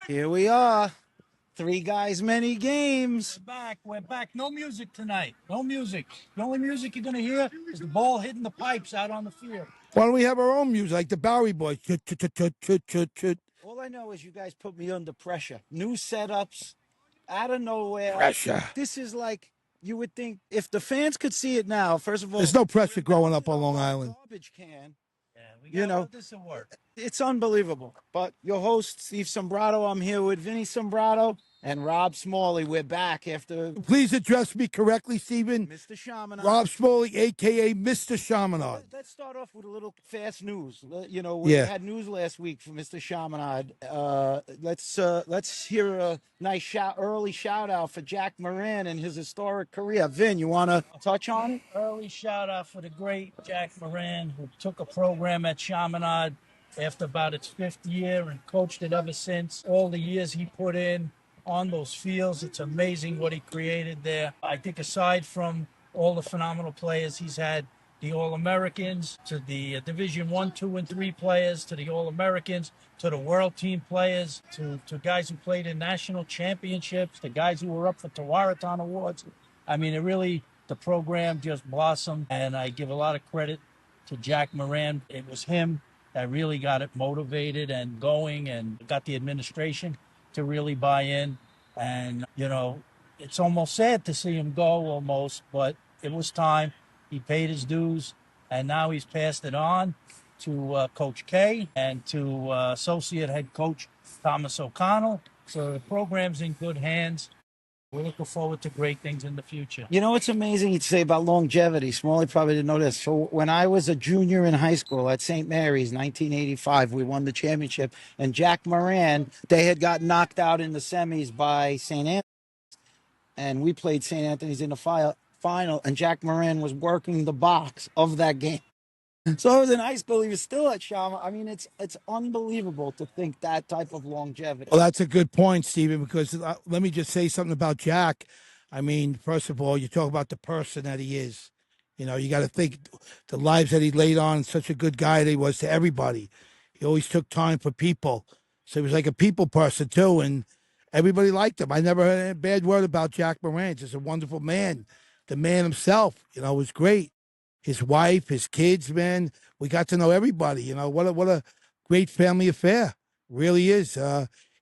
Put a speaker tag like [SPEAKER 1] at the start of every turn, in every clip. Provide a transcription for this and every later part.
[SPEAKER 1] Here we are. Three guys, many games.
[SPEAKER 2] We're back. We're back. No music tonight. No music. The only music you're going to hear is the ball hitting the pipes out on the field.
[SPEAKER 3] Why don't we have our own music, like the Bowery Boys? Chut, chut, chut, chut, chut, chut, chut.
[SPEAKER 1] All I know is you guys put me under pressure. New setups out of nowhere.
[SPEAKER 3] Pressure.
[SPEAKER 1] This is like you would think if the fans could see it now. First of all,
[SPEAKER 3] There's no pressure growing up on Long Island.
[SPEAKER 1] garbage can.
[SPEAKER 2] Yeah, we
[SPEAKER 1] You
[SPEAKER 2] got
[SPEAKER 1] know,
[SPEAKER 2] this will work.
[SPEAKER 1] it's unbelievable. But your host, Steve Sombrato, I'm here with Vinny Sombrato and Rob Smalley. We're back after
[SPEAKER 3] Please address me correctly, Stephen.
[SPEAKER 1] Mr. Chaminade.
[SPEAKER 3] Rob Smalley, a.k.a. Mr. Chaminade.
[SPEAKER 1] Let's start off with a little fast news. You know, we
[SPEAKER 3] Yeah.
[SPEAKER 1] had news last week from Mr. Chaminade. Let's hear a nice early shout out for Jack Moran and his historic career. Vin, you want to touch on it?
[SPEAKER 2] Early shout out for the great Jack Moran, who took a program at Chaminade after about its fifth year and coached it ever since. All the years he put in on those fields, it's amazing what he created there. I think aside from all the phenomenal players he's had, the All-Americans, to the Division 1, 2, and 3 players, to the All-Americans, to the World Team players, to guys who played in national championships, to guys who were up for Tewaaraton Awards. I mean, the program just blossomed, and I give a lot of credit to Jack Moran. It was him that really got it motivated and going and got the administration to really buy in. And, it's almost sad to see him go almost, but it was time. He paid his dues, and now he's passed it on to Coach K and to associate head coach Thomas O'Connell. So the program's in good hands. We're looking forward to great things in the future.
[SPEAKER 1] You know what's amazing you'd say about longevity? Smalley probably didn't know this. So when I was a junior in high school at St. Mary's, 1985, we won the championship. And Jack Moran, they had got knocked out in the semis by St. Anthony. And we played St. Anthony's in the final. And Jack Moran was working the box of that game. So I was in high school. He was still at Shama. I mean, it's unbelievable to think that type of longevity.
[SPEAKER 3] Well, that's a good point, Stephen, because let me just say something about Jack. I mean, first of all, you talk about the person that he is. You know, you got to think the lives that he laid on, such a good guy that he was to everybody. He always took time for people. So he was like a people person, too, and everybody liked him. I never heard a bad word about Jack Moran. Just a wonderful man. The man himself, was great. His wife, his kids, man. We got to know everybody. What a great family affair. Really is.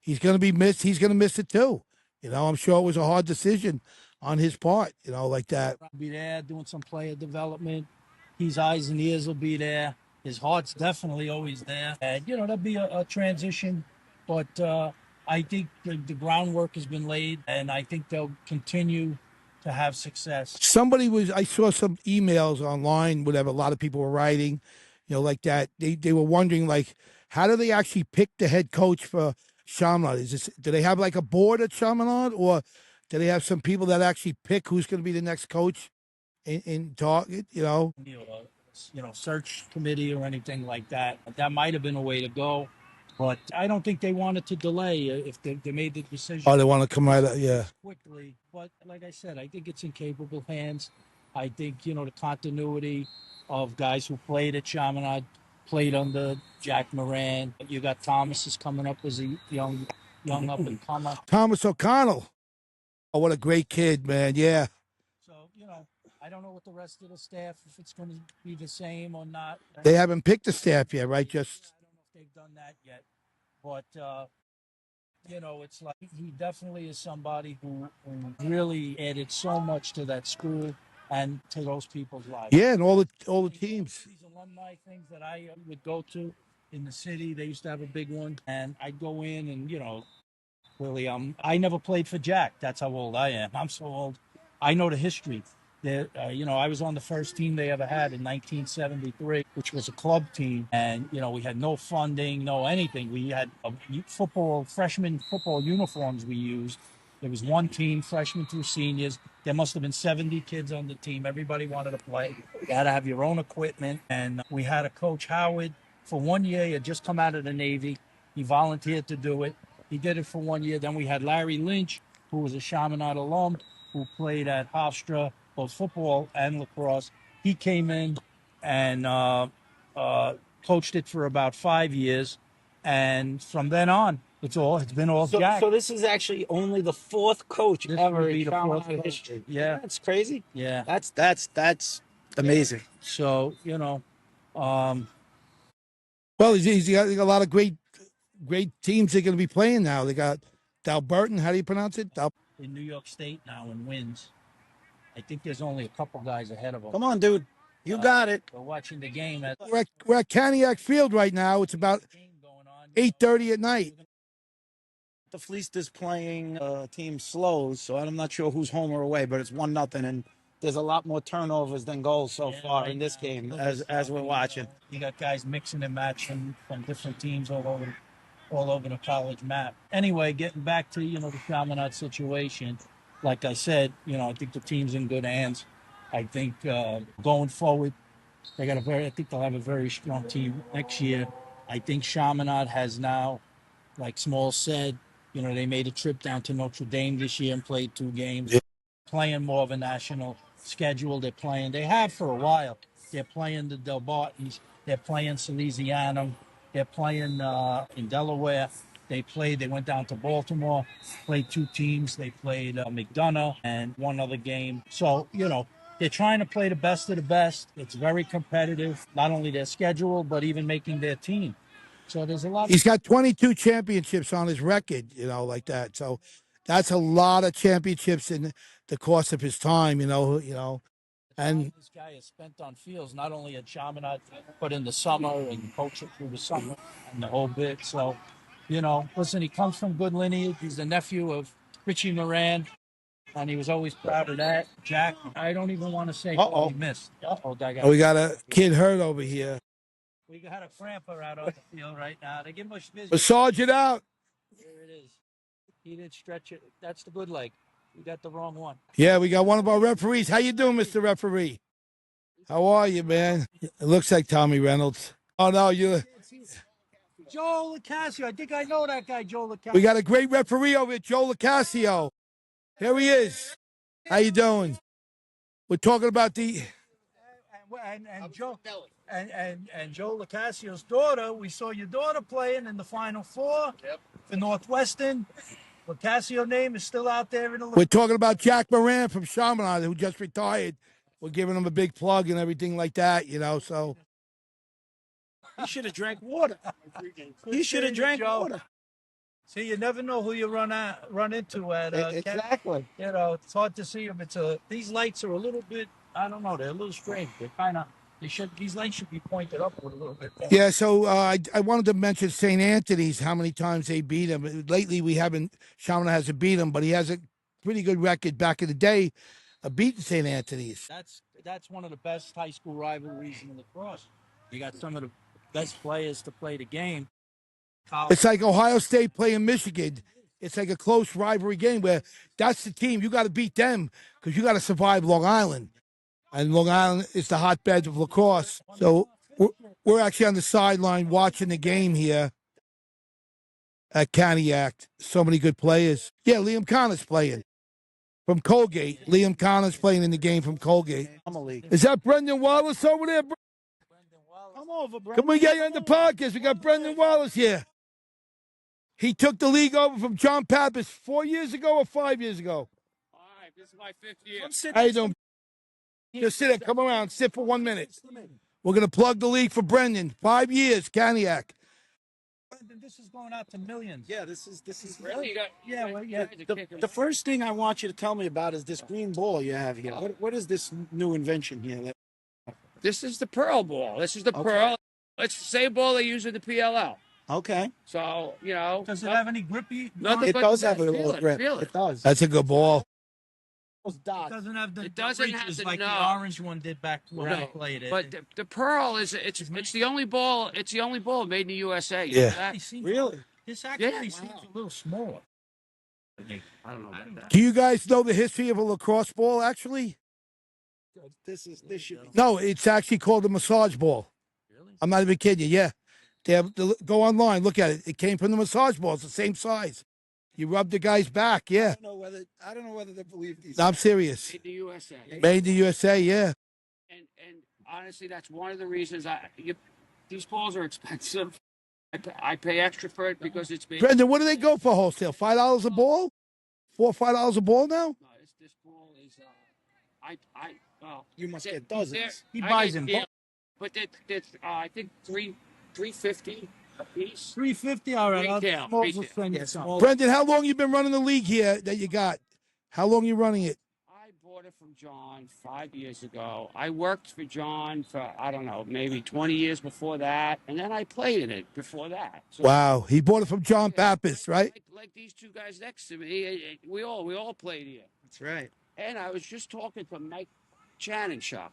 [SPEAKER 3] He's going to be missed. He's going to miss it too. I'm sure it was a hard decision on his part. Like that.
[SPEAKER 2] I'll be there doing some player development. His eyes and ears will be there. His heart's definitely always there. And, there'll be a transition, but I think the groundwork has been laid, and I think they'll continue to have success.
[SPEAKER 3] I saw some emails online, whatever, a lot of people were writing, like that. They were wondering, like, how do they actually pick the head coach for Chaminade? Do they have like a board at Chaminade, or do they have some people that actually pick who's going to be the next coach in Target,
[SPEAKER 2] Search committee or anything like that. That might have been a way to go. But I don't think they wanted to delay if they made the decision.
[SPEAKER 3] Oh, they want to come right out, yeah.
[SPEAKER 2] Quickly. But like I said, I think it's in capable hands. I think, the continuity of guys who played at Chaminade, played under Jack Moran. You got Thomas is coming up as a young up and comer.
[SPEAKER 3] Thomas O'Connell. Oh, what a great kid, man. Yeah.
[SPEAKER 2] So, I don't know what the rest of the staff, if it's going to be the same or not.
[SPEAKER 3] They haven't picked the staff yet, right?
[SPEAKER 2] I don't know if they've done that yet. But, it's like he definitely is somebody who really added so much to that school and to those people's lives.
[SPEAKER 3] Yeah, and all the teams.
[SPEAKER 2] These alumni things that I would go to in the city, they used to have a big one, and I'd go in and, really, I never played for Jack. That's how old I am. I'm so old. I know the history. I was on the first team they ever had in 1973, which was a club team. And, we had no funding, no anything. We had freshman football uniforms we used. There was one team, freshmen through seniors. There must have been 70 kids on the team. Everybody wanted to play. You had to have your own equipment. And we had a coach, Howard, for 1 year. He had just come out of the Navy. He volunteered to do it. He did it for 1 year. Then we had Larry Lynch, who was a Chaminade alum, who played at Hofstra, both football and lacrosse. He came in and coached it for about 5 years. And from then on, it's been all Jack.
[SPEAKER 1] So this is actually only the fourth coach
[SPEAKER 2] This
[SPEAKER 1] ever
[SPEAKER 2] would be
[SPEAKER 1] in
[SPEAKER 2] the fourth
[SPEAKER 1] Chaminade
[SPEAKER 2] coach.
[SPEAKER 1] history.
[SPEAKER 2] Yeah.
[SPEAKER 1] That's crazy.
[SPEAKER 2] Yeah.
[SPEAKER 1] That's amazing.
[SPEAKER 2] So,
[SPEAKER 3] Well, he's got a lot of great teams they're going to be playing now. They got Dalburton. How do you pronounce it?
[SPEAKER 2] in New York State now in wins. I think there's only a couple guys ahead of them.
[SPEAKER 1] Come on, dude. You got it.
[SPEAKER 2] We're watching the game at
[SPEAKER 3] We're at Cantiague Field right now. It's about 8:30 at night.
[SPEAKER 1] The Fleece is playing team slows, so I'm not sure who's home or away, but it's 1-0, and there's a lot more turnovers than goals so far in this game as we're watching.
[SPEAKER 2] You got guys mixing and matching from different teams all over the college map. Anyway, getting back to the Chaminade situation, like I said, I think the team's in good hands. I think going forward, I think they'll have a very strong team next year. I think Chaminade has now, like Small said, they made a trip down to Notre Dame this year and played 2 games. Yeah. Playing more of a national schedule. They have for a while. They're playing the Del Bartons. They're playing Salesianum. They're playing in Delaware. They went down to Baltimore, played 2 teams. They played McDonough and one other game. So, they're trying to play the best of the best. It's very competitive, not only their schedule, but even making their team. So there's a lot.
[SPEAKER 3] He's got 22 championships on his record, like that. So that's a lot of championships in the course of his time, And
[SPEAKER 2] this guy has spent on fields, not only at Chaminade, but in the summer and coaching through the summer and the whole bit. So, listen, he comes from good lineage. He's the nephew of Richie Moran, and he was always proud of that. Jack, I don't even want to say who he missed.
[SPEAKER 3] we got a kid hurt over here.
[SPEAKER 2] We got a cramper out on the field right now. They give much business.
[SPEAKER 3] Massage it out.
[SPEAKER 2] There it is. He didn't stretch it. That's the good leg. We got the wrong one.
[SPEAKER 3] Yeah, we got one of our referees. How you doing, Mr. Referee? How are you, man? It looks like Tommy Reynolds. Oh, no, you.
[SPEAKER 2] Joe Locascio. I think I know that guy, Joe Locascio.
[SPEAKER 3] We got a great referee over here, Joe Locascio. Here he is. How you doing? We're talking about the...
[SPEAKER 2] And Joe and Joe Locascio's daughter. We saw your daughter playing in the Final Four for Northwestern. Locascio's name is still out there in the.
[SPEAKER 3] We're talking about Jack Moran from Chaminade, who just retired. We're giving him a big plug and everything like that, So
[SPEAKER 1] he should have drank water. He should have drank water.
[SPEAKER 2] See, you never know who you run into at.
[SPEAKER 1] Exactly.
[SPEAKER 2] It's hard to see them. These lights are a little bit. I don't know. They're a little strange. These lights should be pointed upward a little bit more.
[SPEAKER 3] Yeah, so I wanted to mention St. Anthony's, how many times they beat him. Lately, Chaminade hasn't beat him, but he has a pretty good record back in the day of beating St. Anthony's.
[SPEAKER 2] That's one of the best high school rivalries in lacrosse. You got some of the best players to play the game.
[SPEAKER 3] It's like Ohio State playing Michigan. It's like a close rivalry game where that's the team. You got to beat them because you got to survive Long Island. And Long Island is the hotbed of lacrosse. So we're actually on the sideline watching the game here at Cantiague. So many good players. Yeah, Liam Connor's playing from Colgate. Liam Connor's playing in the game from Colgate. Is that Brendan Wallace over there?
[SPEAKER 1] Come over, Brendan.
[SPEAKER 3] Can we get you on the podcast? We got Brendan Wallace here. He took the league over from John Pappas 4 years ago or 5 years ago?
[SPEAKER 4] All right, this is my 5th year.
[SPEAKER 3] How you doing? Just sit there. Come around. Sit for 1 minute. We're going to plug the league for Brendan. 5 years, Cantiague.
[SPEAKER 2] Brendan, this is going out to millions.
[SPEAKER 1] Yeah, this is
[SPEAKER 4] Really?
[SPEAKER 1] The first thing I want you to tell me about is this green ball you have here. What is this new invention here?
[SPEAKER 4] This is the Pearl ball. This is the Pearl. It's the same ball they use in the PLL.
[SPEAKER 1] Okay.
[SPEAKER 4] So,
[SPEAKER 2] Does it have any grippy?
[SPEAKER 1] It does have a little grip. It does.
[SPEAKER 3] That's a good ball.
[SPEAKER 2] It doesn't have the.
[SPEAKER 4] It doesn't have
[SPEAKER 2] breaches
[SPEAKER 4] the
[SPEAKER 2] like
[SPEAKER 4] no.
[SPEAKER 2] the orange one did back when I played it.
[SPEAKER 4] But the Pearl it's the only ball. It's the only ball made in the USA. You
[SPEAKER 3] Yeah.
[SPEAKER 4] know that?
[SPEAKER 1] Really?
[SPEAKER 2] This actually seems a little smaller.
[SPEAKER 4] I don't know about that.
[SPEAKER 3] Do you guys know the history of a lacrosse ball, actually?
[SPEAKER 1] This should be.
[SPEAKER 3] No, it's actually called a massage ball.
[SPEAKER 2] Really?
[SPEAKER 3] I'm not even kidding you. Yeah. Go online, look at it. It came from the massage ball. It's the same size. You rub the guy's back, yeah.
[SPEAKER 1] I don't know whether to believe these.
[SPEAKER 3] I'm serious.
[SPEAKER 4] Made in the USA.
[SPEAKER 3] Made in the USA, yeah.
[SPEAKER 4] And honestly, that's one of the reasons these balls are expensive. I pay extra for it because it's been.
[SPEAKER 3] Brendan, what do they go for wholesale? $5 a ball? $5 a ball now?
[SPEAKER 4] No, this ball is well.
[SPEAKER 1] You must get
[SPEAKER 4] There,
[SPEAKER 1] dozens.
[SPEAKER 2] He
[SPEAKER 4] I
[SPEAKER 2] buys
[SPEAKER 4] get
[SPEAKER 2] in
[SPEAKER 4] deal,
[SPEAKER 2] bulk.
[SPEAKER 4] but that's I think 350 a piece.
[SPEAKER 2] 350. All right,
[SPEAKER 4] Retail,
[SPEAKER 2] Smalls will
[SPEAKER 4] retail.
[SPEAKER 2] send you
[SPEAKER 1] Yeah,
[SPEAKER 2] some.
[SPEAKER 1] small.
[SPEAKER 3] Brendan, how long you been running the league here that you got? How long you running it?
[SPEAKER 4] I bought it from John 5 years ago. I worked for John for I don't know, maybe 20 years before that, and then I played in it before that. So
[SPEAKER 3] Wow, he bought it from John
[SPEAKER 4] yeah,
[SPEAKER 3] Pappas, right?
[SPEAKER 4] like these two guys next to me, we all played here.
[SPEAKER 1] That's right.
[SPEAKER 4] And I was just talking to Mike Channing-Shop.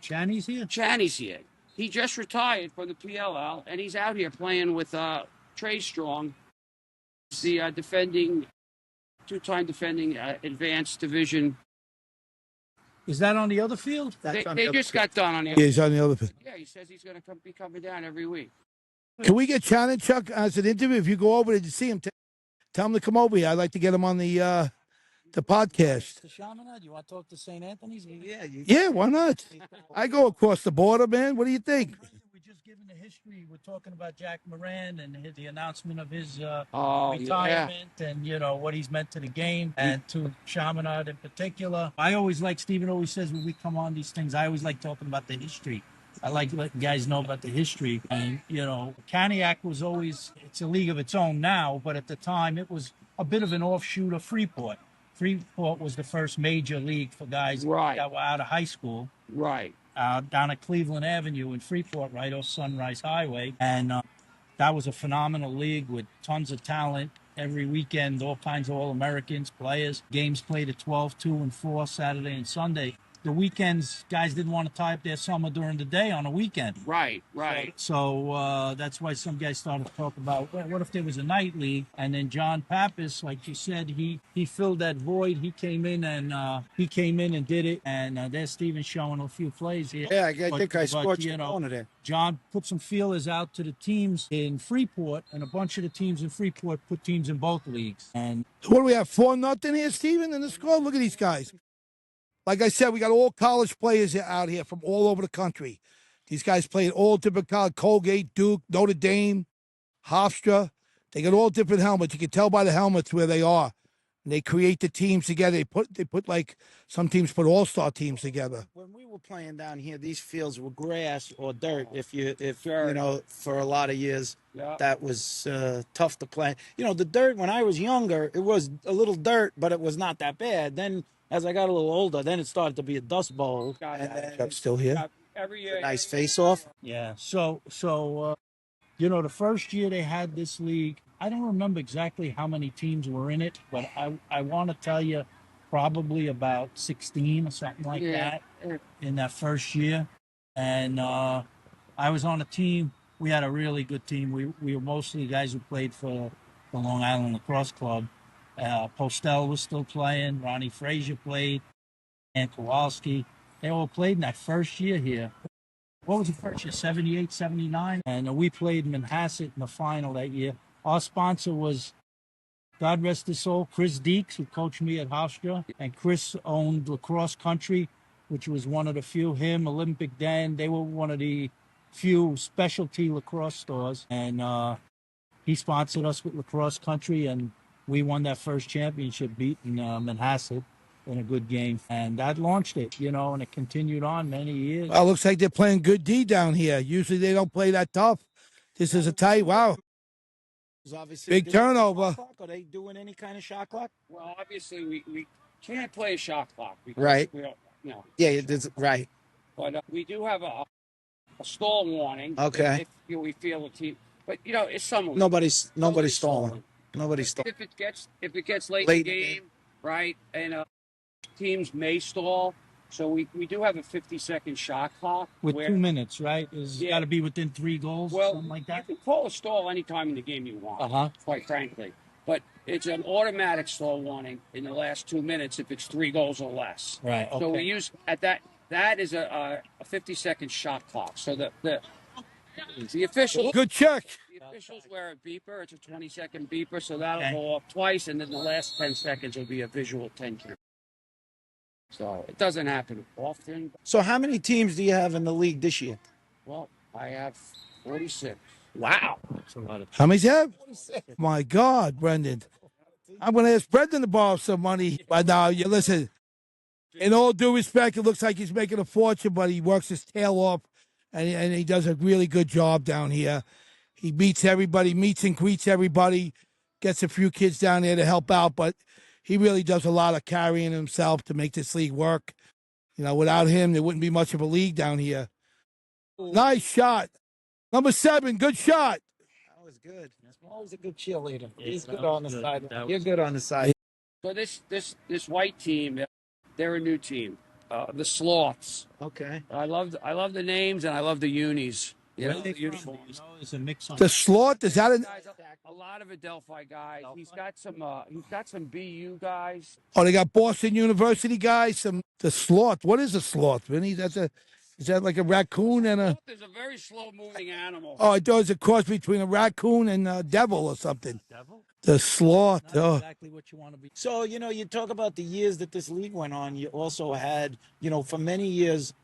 [SPEAKER 2] Chinese here.
[SPEAKER 4] Channy's here. He just retired from the PLL, and he's out here playing with Trey Strong, the defending, two-time defending advanced division.
[SPEAKER 2] Is that on the other field?
[SPEAKER 4] They,
[SPEAKER 1] That's on
[SPEAKER 4] they
[SPEAKER 1] the other
[SPEAKER 4] just
[SPEAKER 1] side.
[SPEAKER 4] got done on the.
[SPEAKER 3] Yeah, he's on the other pin.
[SPEAKER 4] Yeah, he says he's going to be coming down every week.
[SPEAKER 3] Can we get Shannon Chuck as an interview? If you go over there to see him, tell him to come over here. I'd like to get him on the podcast.
[SPEAKER 2] To Chaminade? You want to talk to St. Anthony's?
[SPEAKER 1] Yeah,
[SPEAKER 3] Yeah, why not? I go across the border, man. What do you think?
[SPEAKER 2] We're just giving the history. We're talking about Jack Moran and the announcement of his
[SPEAKER 4] Oh,
[SPEAKER 2] retirement and, what he's meant to the game and to Chaminade in particular. I always like, Stephen always says when we come on these things, I always like talking about the history. I like letting guys know about the history. And, Cantiague was always, it's a league of its own now, but at the time it was a bit of an offshoot of Freeport. Freeport was the first major league for guys
[SPEAKER 4] Right.
[SPEAKER 2] that were out of high school.
[SPEAKER 4] Right.
[SPEAKER 2] Down at Cleveland Avenue in Freeport, right off Sunrise Highway. And that was a phenomenal league with tons of talent. Every weekend, all kinds of All-Americans, players. Games played at 12, 2, and 4, Saturday and Sunday. The weekends, guys didn't want to tie up their summer during the day on a weekend.
[SPEAKER 4] Right.
[SPEAKER 2] So that's why some guys started to talk about, well, what if there was a night league? And then John Pappas, like you said, he filled that void. He came in and did it. And there's Steven showing a few plays here.
[SPEAKER 1] Yeah, I think I scorched the
[SPEAKER 2] know,
[SPEAKER 1] corner there.
[SPEAKER 2] John put some feelers out to the teams in Freeport, and a bunch of the teams in Freeport put teams in both leagues. And
[SPEAKER 3] What do we have? 4-0 here, Steven, in the score? Look at these guys. Like I said, we got all college players out here from all over the country. These guys played all different college, Colgate, Duke, Notre Dame, Hofstra. They got all different helmets. You can tell by the helmets where they are. And they create the teams together. They put like some teams put all-star teams together.
[SPEAKER 1] When we were playing down here, these fields were grass or dirt. If
[SPEAKER 4] Sure.
[SPEAKER 1] for a lot of years,
[SPEAKER 4] Yeah.
[SPEAKER 1] that was tough to play. The dirt when I was younger, it was a little dirt, but it was not that bad. Then as I got a little older, then it started to be a dust bowl.
[SPEAKER 4] Got
[SPEAKER 1] And
[SPEAKER 4] it.
[SPEAKER 1] then
[SPEAKER 3] Chuck's still here.
[SPEAKER 4] Every year.
[SPEAKER 1] nice face off.
[SPEAKER 2] yeah, so the first year they had this league, I don't remember exactly how many teams were in it, but I want to tell you probably about 16 or something like that in that first year. And I was on a team. We had a really good team. We were mostly guys who played for the Long Island Lacrosse Club. Postel was still playing. Ronnie Frazier played. And Kowalski. They all played in that first year here. What was the first year? 78, 79? And we played Manhasset in the final that year. Our sponsor was, God rest his soul, Chris Deeks, who coached me at Hofstra. And Chris owned Lacrosse Country, which was one of the few, him, Olympic Dan. They were one of the few specialty lacrosse stores. And he sponsored us with Lacrosse Country, and we won that first championship beating Manhasset in a good game. And that launched it, and it continued on many years.
[SPEAKER 3] Well, looks like they're playing good D down here. Usually they don't play that tough. This is a tight, wow.
[SPEAKER 1] Obviously,
[SPEAKER 3] Big turnover.
[SPEAKER 1] Shot clock? Are they doing any kind of shot clock?
[SPEAKER 4] Well, obviously we can't play a shot clock because
[SPEAKER 1] Right.
[SPEAKER 4] we don't,
[SPEAKER 1] Yeah, it's right.
[SPEAKER 4] But we do have a stall warning.
[SPEAKER 1] Okay.
[SPEAKER 4] If we feel a team, but it's someone.
[SPEAKER 1] Nobody's stalling. Nobody's stalling.
[SPEAKER 4] If it gets late,
[SPEAKER 1] Late
[SPEAKER 4] in the game, right, and teams may stall. So we do have a 50-second shot clock.
[SPEAKER 2] With
[SPEAKER 4] where,
[SPEAKER 2] 2 minutes, right? It's
[SPEAKER 4] Yeah.
[SPEAKER 2] got to be within 3 goals,
[SPEAKER 4] well,
[SPEAKER 2] something like that.
[SPEAKER 4] you can call a stall anytime in the game you want.
[SPEAKER 2] Uh-huh.
[SPEAKER 4] Quite frankly, but it's an automatic stall warning in the last 2 minutes if it's 3 goals or less.
[SPEAKER 2] Right,
[SPEAKER 4] So we
[SPEAKER 2] okay.
[SPEAKER 4] use at that. That is a 50-second shot clock. So the officials.
[SPEAKER 3] Good check.
[SPEAKER 4] The officials wear a beeper. It's a 20-second beeper, so that'll
[SPEAKER 2] Okay.
[SPEAKER 4] go off twice, and then the last 10 seconds will be a visual 10 count. So it doesn't happen often.
[SPEAKER 1] So how many teams do you have in the league this year?
[SPEAKER 4] Well, I have 46.
[SPEAKER 1] Wow.
[SPEAKER 3] How many's have? My God, Brendan. I'm going to ask Brendan to borrow some money. But now, you listen, in all due respect, it looks like he's making a fortune, but he works his tail off, and he does a really good job down here. He meets everybody, meets and greets everybody, gets a few kids down there to help out, but he really does a lot of carrying himself to make this league work. You know, without him, there wouldn't be much of a league down here. Nice shot. Number 7, good shot.
[SPEAKER 1] That was good. Always a good cheerleader. He's good on the sideline. You're good on the side.
[SPEAKER 4] So this white team, they're a new team. The Sloths.
[SPEAKER 1] Okay.
[SPEAKER 4] I love the names and I love the unis. You know, the uniforms.
[SPEAKER 2] It's a mix on
[SPEAKER 3] The Sloth, is that an.
[SPEAKER 4] Guys, a lot of Adelphi guys. He's got some BU guys.
[SPEAKER 3] Oh, they got Boston University guys. The Sloth. What is a sloth, Vinny? Is that like a raccoon and a.
[SPEAKER 4] There's a very slow moving animal.
[SPEAKER 3] Oh, I thought it was a cross between a raccoon and a devil or something. The Sloth. Oh.
[SPEAKER 2] exactly what you want to be.
[SPEAKER 1] So, you talk about the years that this league went on. You also had, for many years,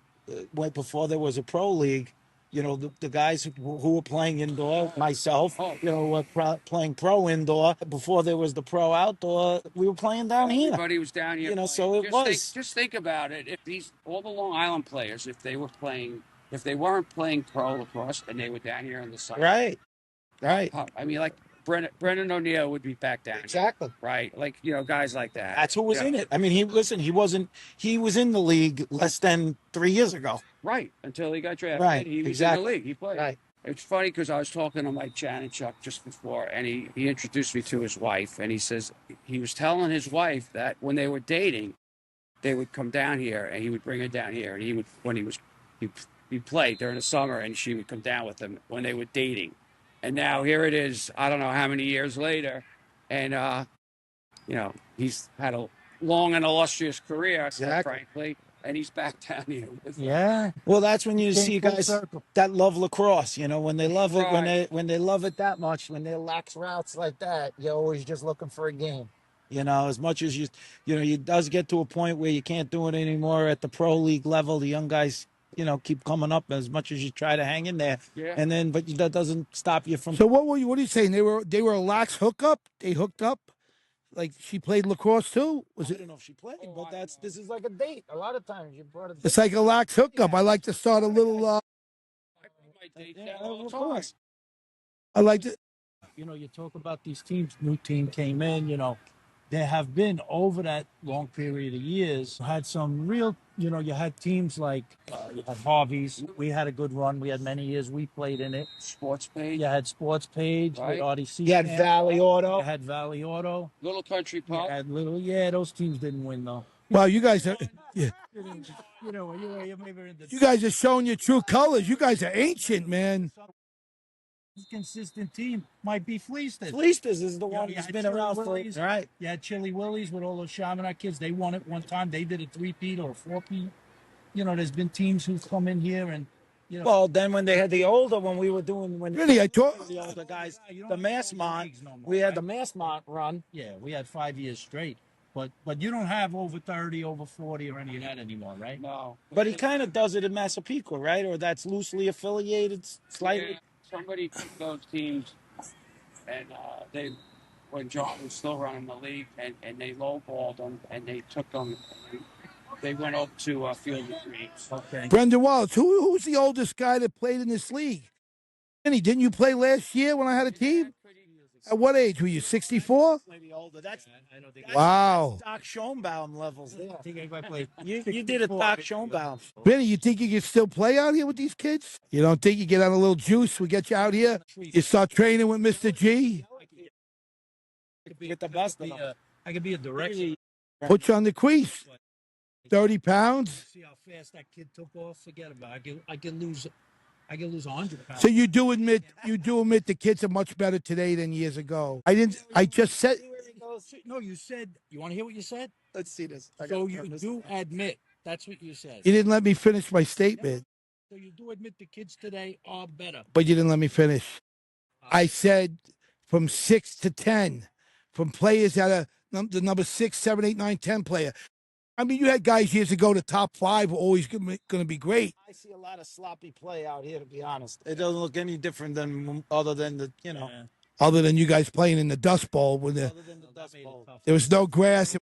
[SPEAKER 1] went before there was a pro league, the guys who were playing indoor, myself, were playing pro indoor. Before there was the pro outdoor, we were playing down here.
[SPEAKER 4] Everybody was down here.
[SPEAKER 1] So it was.
[SPEAKER 4] Just think about it. If all the Long Island players, if they weren't playing pro lacrosse and they were down here on the side,
[SPEAKER 1] Right.
[SPEAKER 4] I mean, like Brendan O'Neill would be back down.
[SPEAKER 1] Exactly.
[SPEAKER 4] Here, right? Like guys like that.
[SPEAKER 1] That's who was in it. I mean, he was in the league less than 3 years ago.
[SPEAKER 4] Right, until he got drafted.
[SPEAKER 1] Right,
[SPEAKER 4] He was
[SPEAKER 1] exactly.
[SPEAKER 4] in the league. He played.
[SPEAKER 1] Right.
[SPEAKER 4] It's funny because I was talking to Mike Janachuk just before, and he introduced me to his wife, and he says he was telling his wife that when they were dating, they would come down here, and he would bring her down here, and he played during the summer, and she would come down with him when they were dating, and now here it is, I don't know how many years later, and he's had a long and illustrious career,
[SPEAKER 1] Exactly.
[SPEAKER 4] frankly. And he's back down here with them.
[SPEAKER 2] Yeah.
[SPEAKER 1] Well, that's when you see guys that love lacrosse. When they love it,
[SPEAKER 4] Right.
[SPEAKER 1] when they love it that much, when they lax routes like that, you're always just looking for a game. As much as it does get to a point where you can't do it anymore at the pro league level. The young guys, keep coming up as much as you try to hang in there.
[SPEAKER 4] Yeah.
[SPEAKER 1] And then, but that doesn't stop you from.
[SPEAKER 3] So what are you saying? They were a lax hookup? They hooked up? Like she played lacrosse too? Was
[SPEAKER 1] I
[SPEAKER 3] it?
[SPEAKER 1] don't know if she played, but this is like a date. A lot of times you brought a date.
[SPEAKER 3] It's like a lax hookup. I like to start a little.
[SPEAKER 4] I bring my dates out all the
[SPEAKER 1] of
[SPEAKER 4] time.
[SPEAKER 1] course.
[SPEAKER 3] I like to.
[SPEAKER 2] You talk about these teams. New team came in. There have been over that long period of years had some real. You had teams like you had Harvey's. We had a good run. We had many years. We played in it.
[SPEAKER 4] Sports page.
[SPEAKER 2] You had Sports Page.
[SPEAKER 4] Right.
[SPEAKER 2] With RDC.
[SPEAKER 1] You had Valley Auto.
[SPEAKER 2] You had Valley Auto.
[SPEAKER 4] Little Country
[SPEAKER 2] You
[SPEAKER 4] Pub.
[SPEAKER 2] had Little. Yeah, those teams didn't win though.
[SPEAKER 3] Well, you guys are. Yeah.
[SPEAKER 2] You maybe in the
[SPEAKER 3] You guys are showing your true colors. You guys are ancient, man.
[SPEAKER 2] consistent team might be Fleesters.
[SPEAKER 1] Fleesters is the one
[SPEAKER 2] you
[SPEAKER 1] who's
[SPEAKER 2] had
[SPEAKER 1] been
[SPEAKER 2] Chili
[SPEAKER 1] around for.
[SPEAKER 2] Willies.
[SPEAKER 1] Right.
[SPEAKER 2] You had Chili Willies with all those Chaminade kids. They won it one time. They did a 3-peat or a 4-peat. There's been teams who've come in here and,
[SPEAKER 1] Well, then when they had the older, when
[SPEAKER 3] Really, I told.
[SPEAKER 1] the older guys,
[SPEAKER 2] you don't
[SPEAKER 1] the
[SPEAKER 2] have
[SPEAKER 1] Massmont,
[SPEAKER 2] leagues no more,
[SPEAKER 1] we had
[SPEAKER 2] right?
[SPEAKER 1] the Massmont run.
[SPEAKER 2] Yeah, we had 5 years straight. But you don't have over 30, over 40 or any of that anymore, right?
[SPEAKER 4] No.
[SPEAKER 1] But he kind of does it in Massapequa, right? Or that's loosely affiliated, slightly.
[SPEAKER 4] Yeah, somebody took those teams, and when John was still running the league, and they lowballed them, and they took them. They went up to Field of Dreams.
[SPEAKER 2] Okay.
[SPEAKER 3] Brendan Wallace. Who's the oldest guy that played in this league? Vinny, didn't you play last year when I had a team? At what age were you? 64?
[SPEAKER 1] Maybe older. That's
[SPEAKER 2] I don't think
[SPEAKER 3] Wow.
[SPEAKER 1] Doc Schoenbaum levels. There.
[SPEAKER 2] I think I might play.
[SPEAKER 1] You did a Doc Schoenbaum.
[SPEAKER 3] Vinny, you think you can still play out here with these kids? You don't think you get on a little juice? We get you out here. You start training with Mr. G.
[SPEAKER 1] Get the best of them.
[SPEAKER 2] I could be a director.
[SPEAKER 3] Put you on the crease. 30 pounds.
[SPEAKER 2] See how fast that kid took off. Forget about it. I could lose 100 pounds.
[SPEAKER 3] So you do admit the kids are much better today than years ago. I just said.
[SPEAKER 2] No, you said. You want to hear what you said?
[SPEAKER 1] Let's see this.
[SPEAKER 2] So you do admit. That's what you said.
[SPEAKER 3] You didn't let me finish my statement,
[SPEAKER 2] So you do admit the kids today are better.
[SPEAKER 3] but you didn't let me finish. I said from 6 to 10, from players that are the number 6, 7, 8, 9, 10 player. I mean, you had guys years ago, the top 5 were always going to be great.
[SPEAKER 1] I see a lot of sloppy play out here, to be honest. It doesn't look any different than other than the,
[SPEAKER 2] Yeah.
[SPEAKER 3] Other than you guys playing in the Dust Bowl when
[SPEAKER 1] other than the
[SPEAKER 2] That
[SPEAKER 1] Dust
[SPEAKER 2] made it
[SPEAKER 1] Bowl.
[SPEAKER 2] tough.
[SPEAKER 3] there was no grass.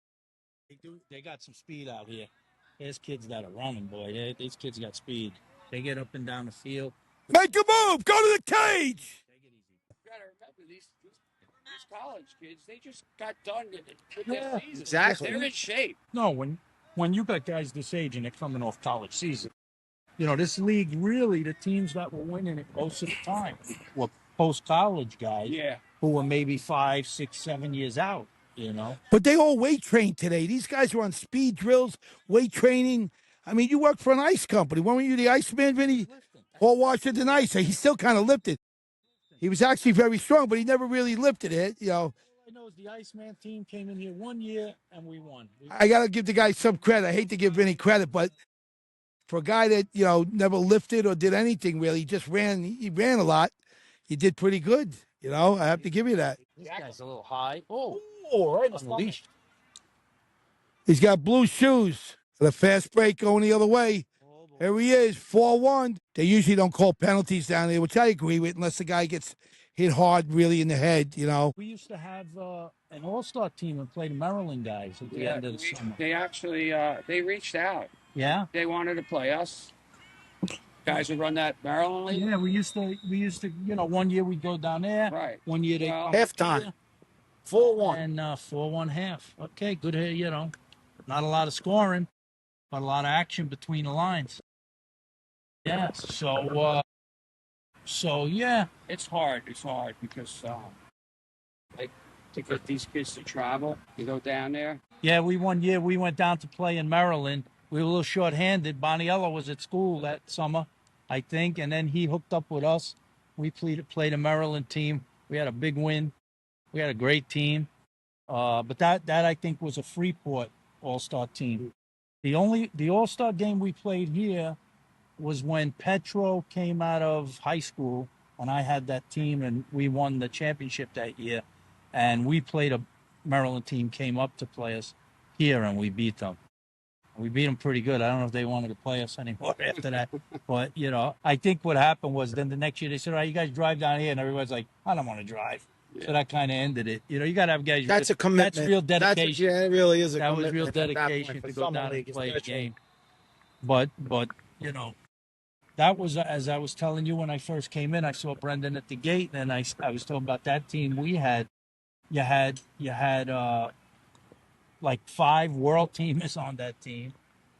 [SPEAKER 2] They got some speed out here. There's kids that are running, boy. These kids got speed. They get up and down the field.
[SPEAKER 3] Make a move. Go to the cage.
[SPEAKER 2] Take it easy.
[SPEAKER 4] You gotta remember these college kids. They just got done with their
[SPEAKER 2] Yeah,
[SPEAKER 4] season.
[SPEAKER 1] exactly.
[SPEAKER 4] They're in shape.
[SPEAKER 2] No, when you got guys this age and they're coming off college season, this league really, the teams that were winning it most of the time were post college guys
[SPEAKER 4] Yeah.
[SPEAKER 2] who were maybe 5, 6, 7 years out.
[SPEAKER 3] But they all weight train today. These guys are on speed drills, weight training. I mean, you work for an ice company. Weren't you the Iceman, Vinny? Paul Washington Ice. He still kind of lifted. He was actually very strong, but he never really lifted it.
[SPEAKER 2] All I know is the Iceman team came in here one year and we won.
[SPEAKER 3] I got to give the guy some credit. I hate to give Vinny credit, but for a guy that, never lifted or did anything really, he ran a lot. He did pretty good. I have to give you that.
[SPEAKER 2] This guy's a little high. Oh,
[SPEAKER 1] right
[SPEAKER 2] unleashed.
[SPEAKER 3] He's got blue shoes. The fast break going the other way. Here he is, 4-1. They usually don't call penalties down there, which I agree with, unless the guy gets hit hard really in the head,
[SPEAKER 2] We used to have an all-star team and play the Maryland guys at the end of the summer.
[SPEAKER 4] They actually they reached out.
[SPEAKER 2] Yeah?
[SPEAKER 4] They wanted to play us. Guys who run that Maryland league.
[SPEAKER 2] Yeah, we used to, one year we'd go down there.
[SPEAKER 4] Right.
[SPEAKER 2] One year they
[SPEAKER 4] Well,
[SPEAKER 1] Halftime. 4-1.
[SPEAKER 2] and 4-1 half. Okay, good here, Not a lot of scoring, but a lot of action between the lines. Yeah, so yeah.
[SPEAKER 4] it's hard. It's hard because like to get these kids to travel. You go down there.
[SPEAKER 2] Yeah, we went down to play in Maryland. We were a little short-handed. Boniello was at school that summer, I think, and then he hooked up with us. We played a Maryland team. We had a big win. We had a great team. But that I think was a Freeport All-Star team. The All-Star game we played here was when Petro came out of high school, and I had that team, and we won the championship that year. And we played a Maryland team, came up to play us here, and we beat them. We beat them pretty good. I don't know if they wanted to play us anymore after that. But, I think what happened was then the next year they said, all right, you guys drive down here. And everybody's like, I don't want to drive. Yeah. So that kind of ended it. You got to have guys.
[SPEAKER 1] That's a commitment.
[SPEAKER 2] That's real dedication.
[SPEAKER 1] It really is a
[SPEAKER 2] that
[SPEAKER 1] commitment.
[SPEAKER 2] Was real dedication to go down and play the game. But that was, as I was telling you when I first came in, I saw Brendan at the gate, and I was talking about that team we had. You had like 5 world teamers on that team.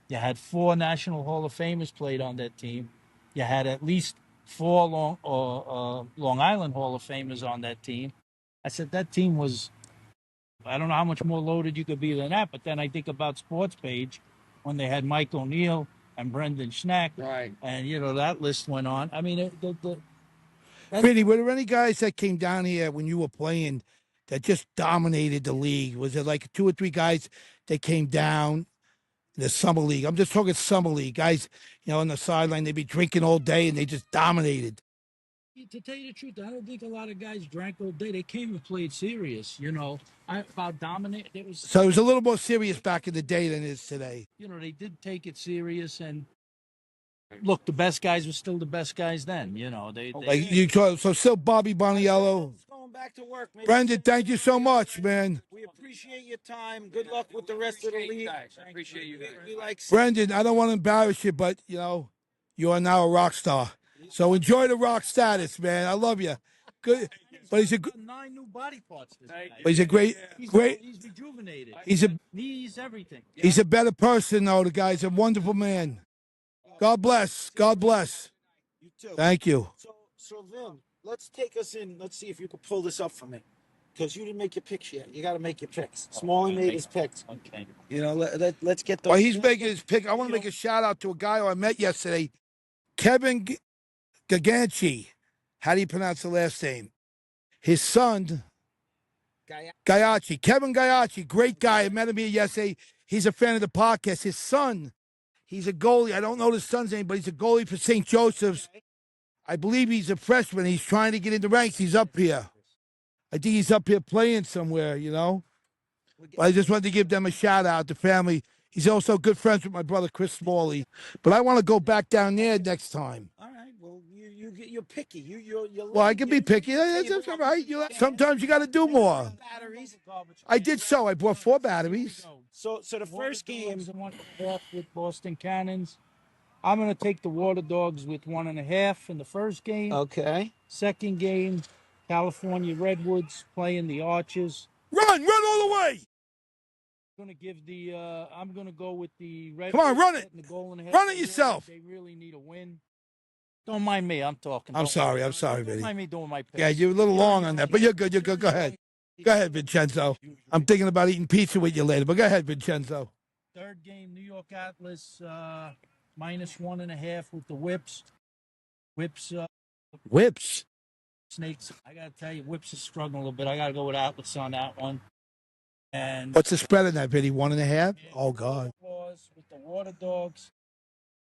[SPEAKER 2] You had 4 National Hall of Famers played on that team. You had at least 4 Long Island Hall of Famers on that team. I said that team was, I don't know how much more loaded you could be than that, but then I think about Sports Page when they had Mike O'Neill and Brendan Schneck.
[SPEAKER 4] Right.
[SPEAKER 2] And, that list went on. I mean,
[SPEAKER 3] Vinny, were there any guys that came down here when you were playing that just dominated the league? Was it like 2 or 3 guys that came down in the summer league? I'm just talking summer league. Guys, on the sideline, they'd be drinking all day and they just dominated.
[SPEAKER 2] To tell you the truth, I don't think a lot of guys drank all day. They came and played serious, about dominate.
[SPEAKER 3] So it was a little more serious back in the day than it is today.
[SPEAKER 2] They did take it serious, and look, the best guys were still the best guys then.
[SPEAKER 3] So still Bobby Boniello.
[SPEAKER 1] Going back to work, maybe.
[SPEAKER 3] Brendan, thank you so much, man.
[SPEAKER 1] We appreciate your time. Good luck with the rest of the league.
[SPEAKER 4] Guys. I appreciate you guys.
[SPEAKER 1] We like
[SPEAKER 3] Brendan, I don't want to embarrass you, but you are now a rock star. So enjoy the rock status, man. I love you. Good, but he's a
[SPEAKER 2] 9 new body parts.
[SPEAKER 3] but he's a great.
[SPEAKER 2] He's rejuvenated. Knees, everything.
[SPEAKER 3] He's a better person, though. The guy's a wonderful man. God bless. God bless.
[SPEAKER 1] You too.
[SPEAKER 3] Thank you.
[SPEAKER 1] So Vin, let's take us in. Let's see if you can pull this up for me, because you didn't make your picks yet. You got to make your picks. Smalley made his picks.
[SPEAKER 2] Okay.
[SPEAKER 1] Let's get those.
[SPEAKER 3] While he's making his pick, I want to make a shout out to a guy who I met yesterday, Kevin Gaganchi. How do you pronounce the last name? His son, Gaiachi. Kevin Gaiachi, great guy. I met him here yesterday. He's a fan of the podcast. His son, he's a goalie. I don't know the son's name, but he's a goalie for St. Joseph's. I believe he's a freshman. He's trying to get in the ranks. He's up here. I think he's up here playing somewhere, But I just wanted to give them a shout out, the family. He's also good friends with my brother Chris Smalley. But I want to go back down there next time.
[SPEAKER 1] All right. Well, you're picky. You're
[SPEAKER 3] Well, I can be picky. That's all right. Sometimes you got to do more.
[SPEAKER 1] batteries.
[SPEAKER 3] I did so. I bought 4 batteries.
[SPEAKER 1] So the first game.
[SPEAKER 2] 1.5 with Boston Cannons. I'm going to take the Water Dogs with 1.5 in the first game.
[SPEAKER 1] Okay.
[SPEAKER 2] Second game, California Redwoods playing the Archers.
[SPEAKER 3] Run all the way.
[SPEAKER 2] I'm going to go with the Redwoods.
[SPEAKER 3] Come on, run it.
[SPEAKER 2] The goal and a half.
[SPEAKER 3] Run it yourself.
[SPEAKER 2] They really need a win. Don't mind me. I'm talking.
[SPEAKER 3] I'm sorry,
[SPEAKER 2] Don't
[SPEAKER 3] Vinny.
[SPEAKER 2] mind me doing my picks.
[SPEAKER 3] Yeah, you're a little long on that, but you're good. Go ahead. Go ahead, Vincenzo. I'm thinking about eating pizza with you later, but go ahead, Vincenzo.
[SPEAKER 2] Third game, New York Atlas minus 1.5 with the Whips.
[SPEAKER 3] Whips.
[SPEAKER 2] Snakes. I got to tell you, Whips is struggling a little bit. I got to go with Atlas on that one. And
[SPEAKER 3] What's the spread on that, Vinny? 1.5? Oh, God.
[SPEAKER 2] With the Water Dogs.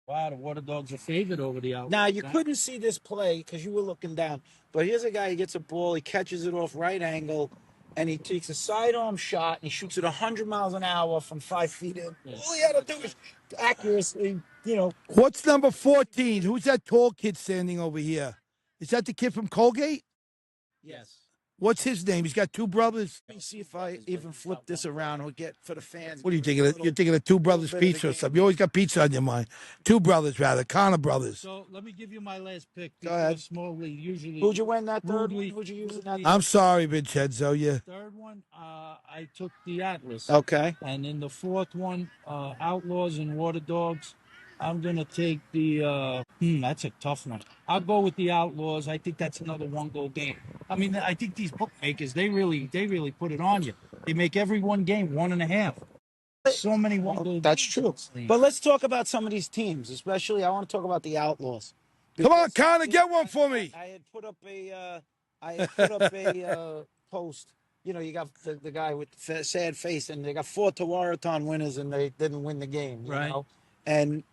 [SPEAKER 2] Wow, the Water Dogs are favored over the Outlaws.
[SPEAKER 1] Now, you couldn't see this play because you were looking down. But here's a guy, he gets a ball, he catches it off right angle, and he takes a sidearm shot, and he shoots it 100 miles an hour from 5 feet in. Yeah. All he had to do was accuracy,
[SPEAKER 3] What's number 14? Who's that tall kid standing over here? Is that the kid from Colgate?
[SPEAKER 2] Yes.
[SPEAKER 3] What's his name? He's got 2 brothers.
[SPEAKER 1] Let me see if I even flip this around or get for the fans.
[SPEAKER 3] What are you thinking of? You're thinking of 2 brothers pizza or something. You always got pizza on your mind. 2 brothers, rather. Connor brothers.
[SPEAKER 2] So let me give you my last pick.
[SPEAKER 1] Go ahead.
[SPEAKER 2] Smallly, usually.
[SPEAKER 1] Who'd you win that third one? Who'd you use in that?
[SPEAKER 3] I'm sorry, Vincenzo. Yeah.
[SPEAKER 2] Third one, I took the Atlas.
[SPEAKER 1] Okay.
[SPEAKER 2] And in the fourth one, Outlaws and Water Dogs, I'm gonna take the. That's a tough one. I'll go with the Outlaws. I think that's another one-goal game. I mean, I think these bookmakers they really put it on you. They make every one game 1.5. So many one-goal.
[SPEAKER 1] That's true. But let's talk about some of these teams, especially I want to talk about the Outlaws.
[SPEAKER 3] Come on, Connor, get one for me.
[SPEAKER 1] I had put up a post. You got the guy with the sad face, and they got 4 Tewaaraton winners, and they didn't win the game. You know? And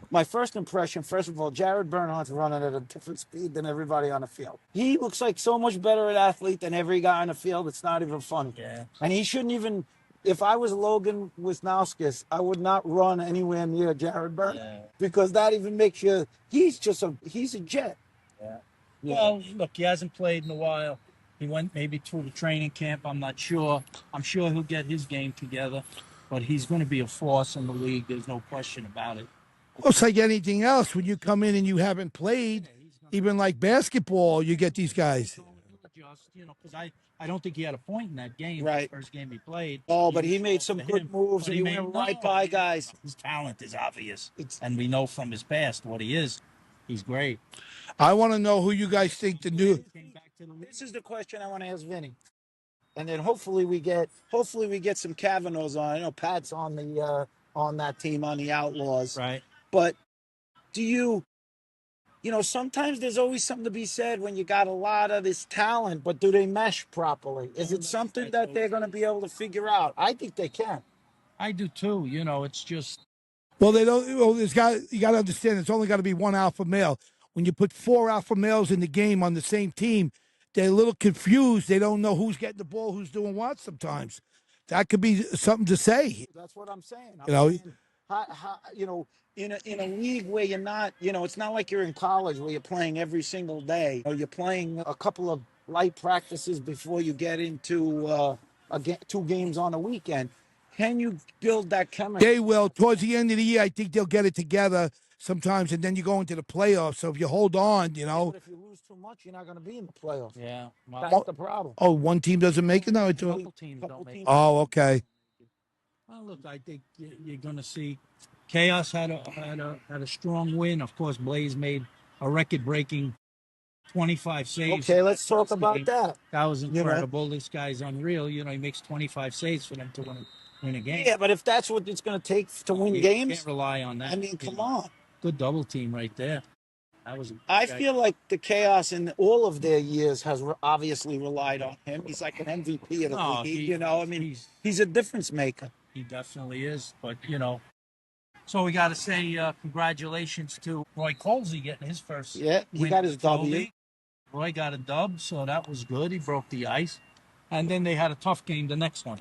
[SPEAKER 1] my first impression, first of all, Jared Bernhardt's running at a different speed than everybody on the field. He looks like so much better an athlete than every guy on the field. It's not even funny.
[SPEAKER 2] Yeah.
[SPEAKER 1] And he shouldn't even. If I was Logan Wisnauskas, I would not run anywhere near Jared Bernhardt because that even makes you. He's a jet.
[SPEAKER 2] Yeah. Well, look, he hasn't played in a while. He went maybe through the training camp. I'm not sure. I'm sure he'll get his game together, but he's going to be a force in the league. There's no question about it.
[SPEAKER 3] Well, it's like anything else. When you come in and you haven't played, even like basketball, you get these guys.
[SPEAKER 2] Just, because I don't think he had a point in that game.
[SPEAKER 1] Right.
[SPEAKER 2] The first game he played.
[SPEAKER 1] Oh, but he made some good moves, and he went right by guys.
[SPEAKER 2] His talent is obvious, and we know from his past what he is. He's great.
[SPEAKER 3] I want to know who you guys think the new.
[SPEAKER 1] This is the question I want to ask Vinny, and then hopefully we get some Kavanaughs on. I know Pat's on that team on the Outlaws,
[SPEAKER 2] right?
[SPEAKER 1] But do you sometimes there's always something to be said when you got a lot of this talent, but do they mesh properly? Is it something that they're going to be able to figure out? I think they can.
[SPEAKER 2] I do too. It's just.
[SPEAKER 3] Well, they don't. Well, you got to understand. It's only got to be one alpha male. When you put 4 alpha males in the game on the same team, they're a little confused. They don't know who's getting the ball, who's doing what. Sometimes that could be something to say.
[SPEAKER 1] That's what I'm saying. In a league where you're not, it's not like you're in college where you're playing every single day. You're playing a couple of light practices before you get into 2 games on a weekend. Can you build that chemistry?
[SPEAKER 3] They will. Towards the end of the year, I think they'll get it together sometimes, and then you go into the playoffs. So if you hold on,
[SPEAKER 1] But if you lose too much, you're not going to be in the playoffs.
[SPEAKER 2] Yeah.
[SPEAKER 1] That's the problem.
[SPEAKER 3] Oh, one team doesn't make it now?
[SPEAKER 2] Couple teams don't make it.
[SPEAKER 3] Oh, okay.
[SPEAKER 2] Well, look, I think you're going to see Chaos had a strong win. Of course, Blaze made a record-breaking 25 saves.
[SPEAKER 1] Okay, let's talk about that.
[SPEAKER 2] That was incredible. This guy's unreal. He makes 25 saves for them to win a game.
[SPEAKER 1] Yeah, but if that's what it's going to take to win games,
[SPEAKER 2] you can't rely on that.
[SPEAKER 1] I mean, come on.
[SPEAKER 2] Good double team right there.
[SPEAKER 1] I feel like the Chaos in all of their years has obviously relied on him. He's like an MVP of the league. He's a difference maker.
[SPEAKER 2] He definitely is. But so we got to say congratulations to Roy Colsey getting his first.
[SPEAKER 1] Yeah, he got his W.
[SPEAKER 2] Roy got a dub, so that was good. He broke the ice, and then they had a tough game the next one.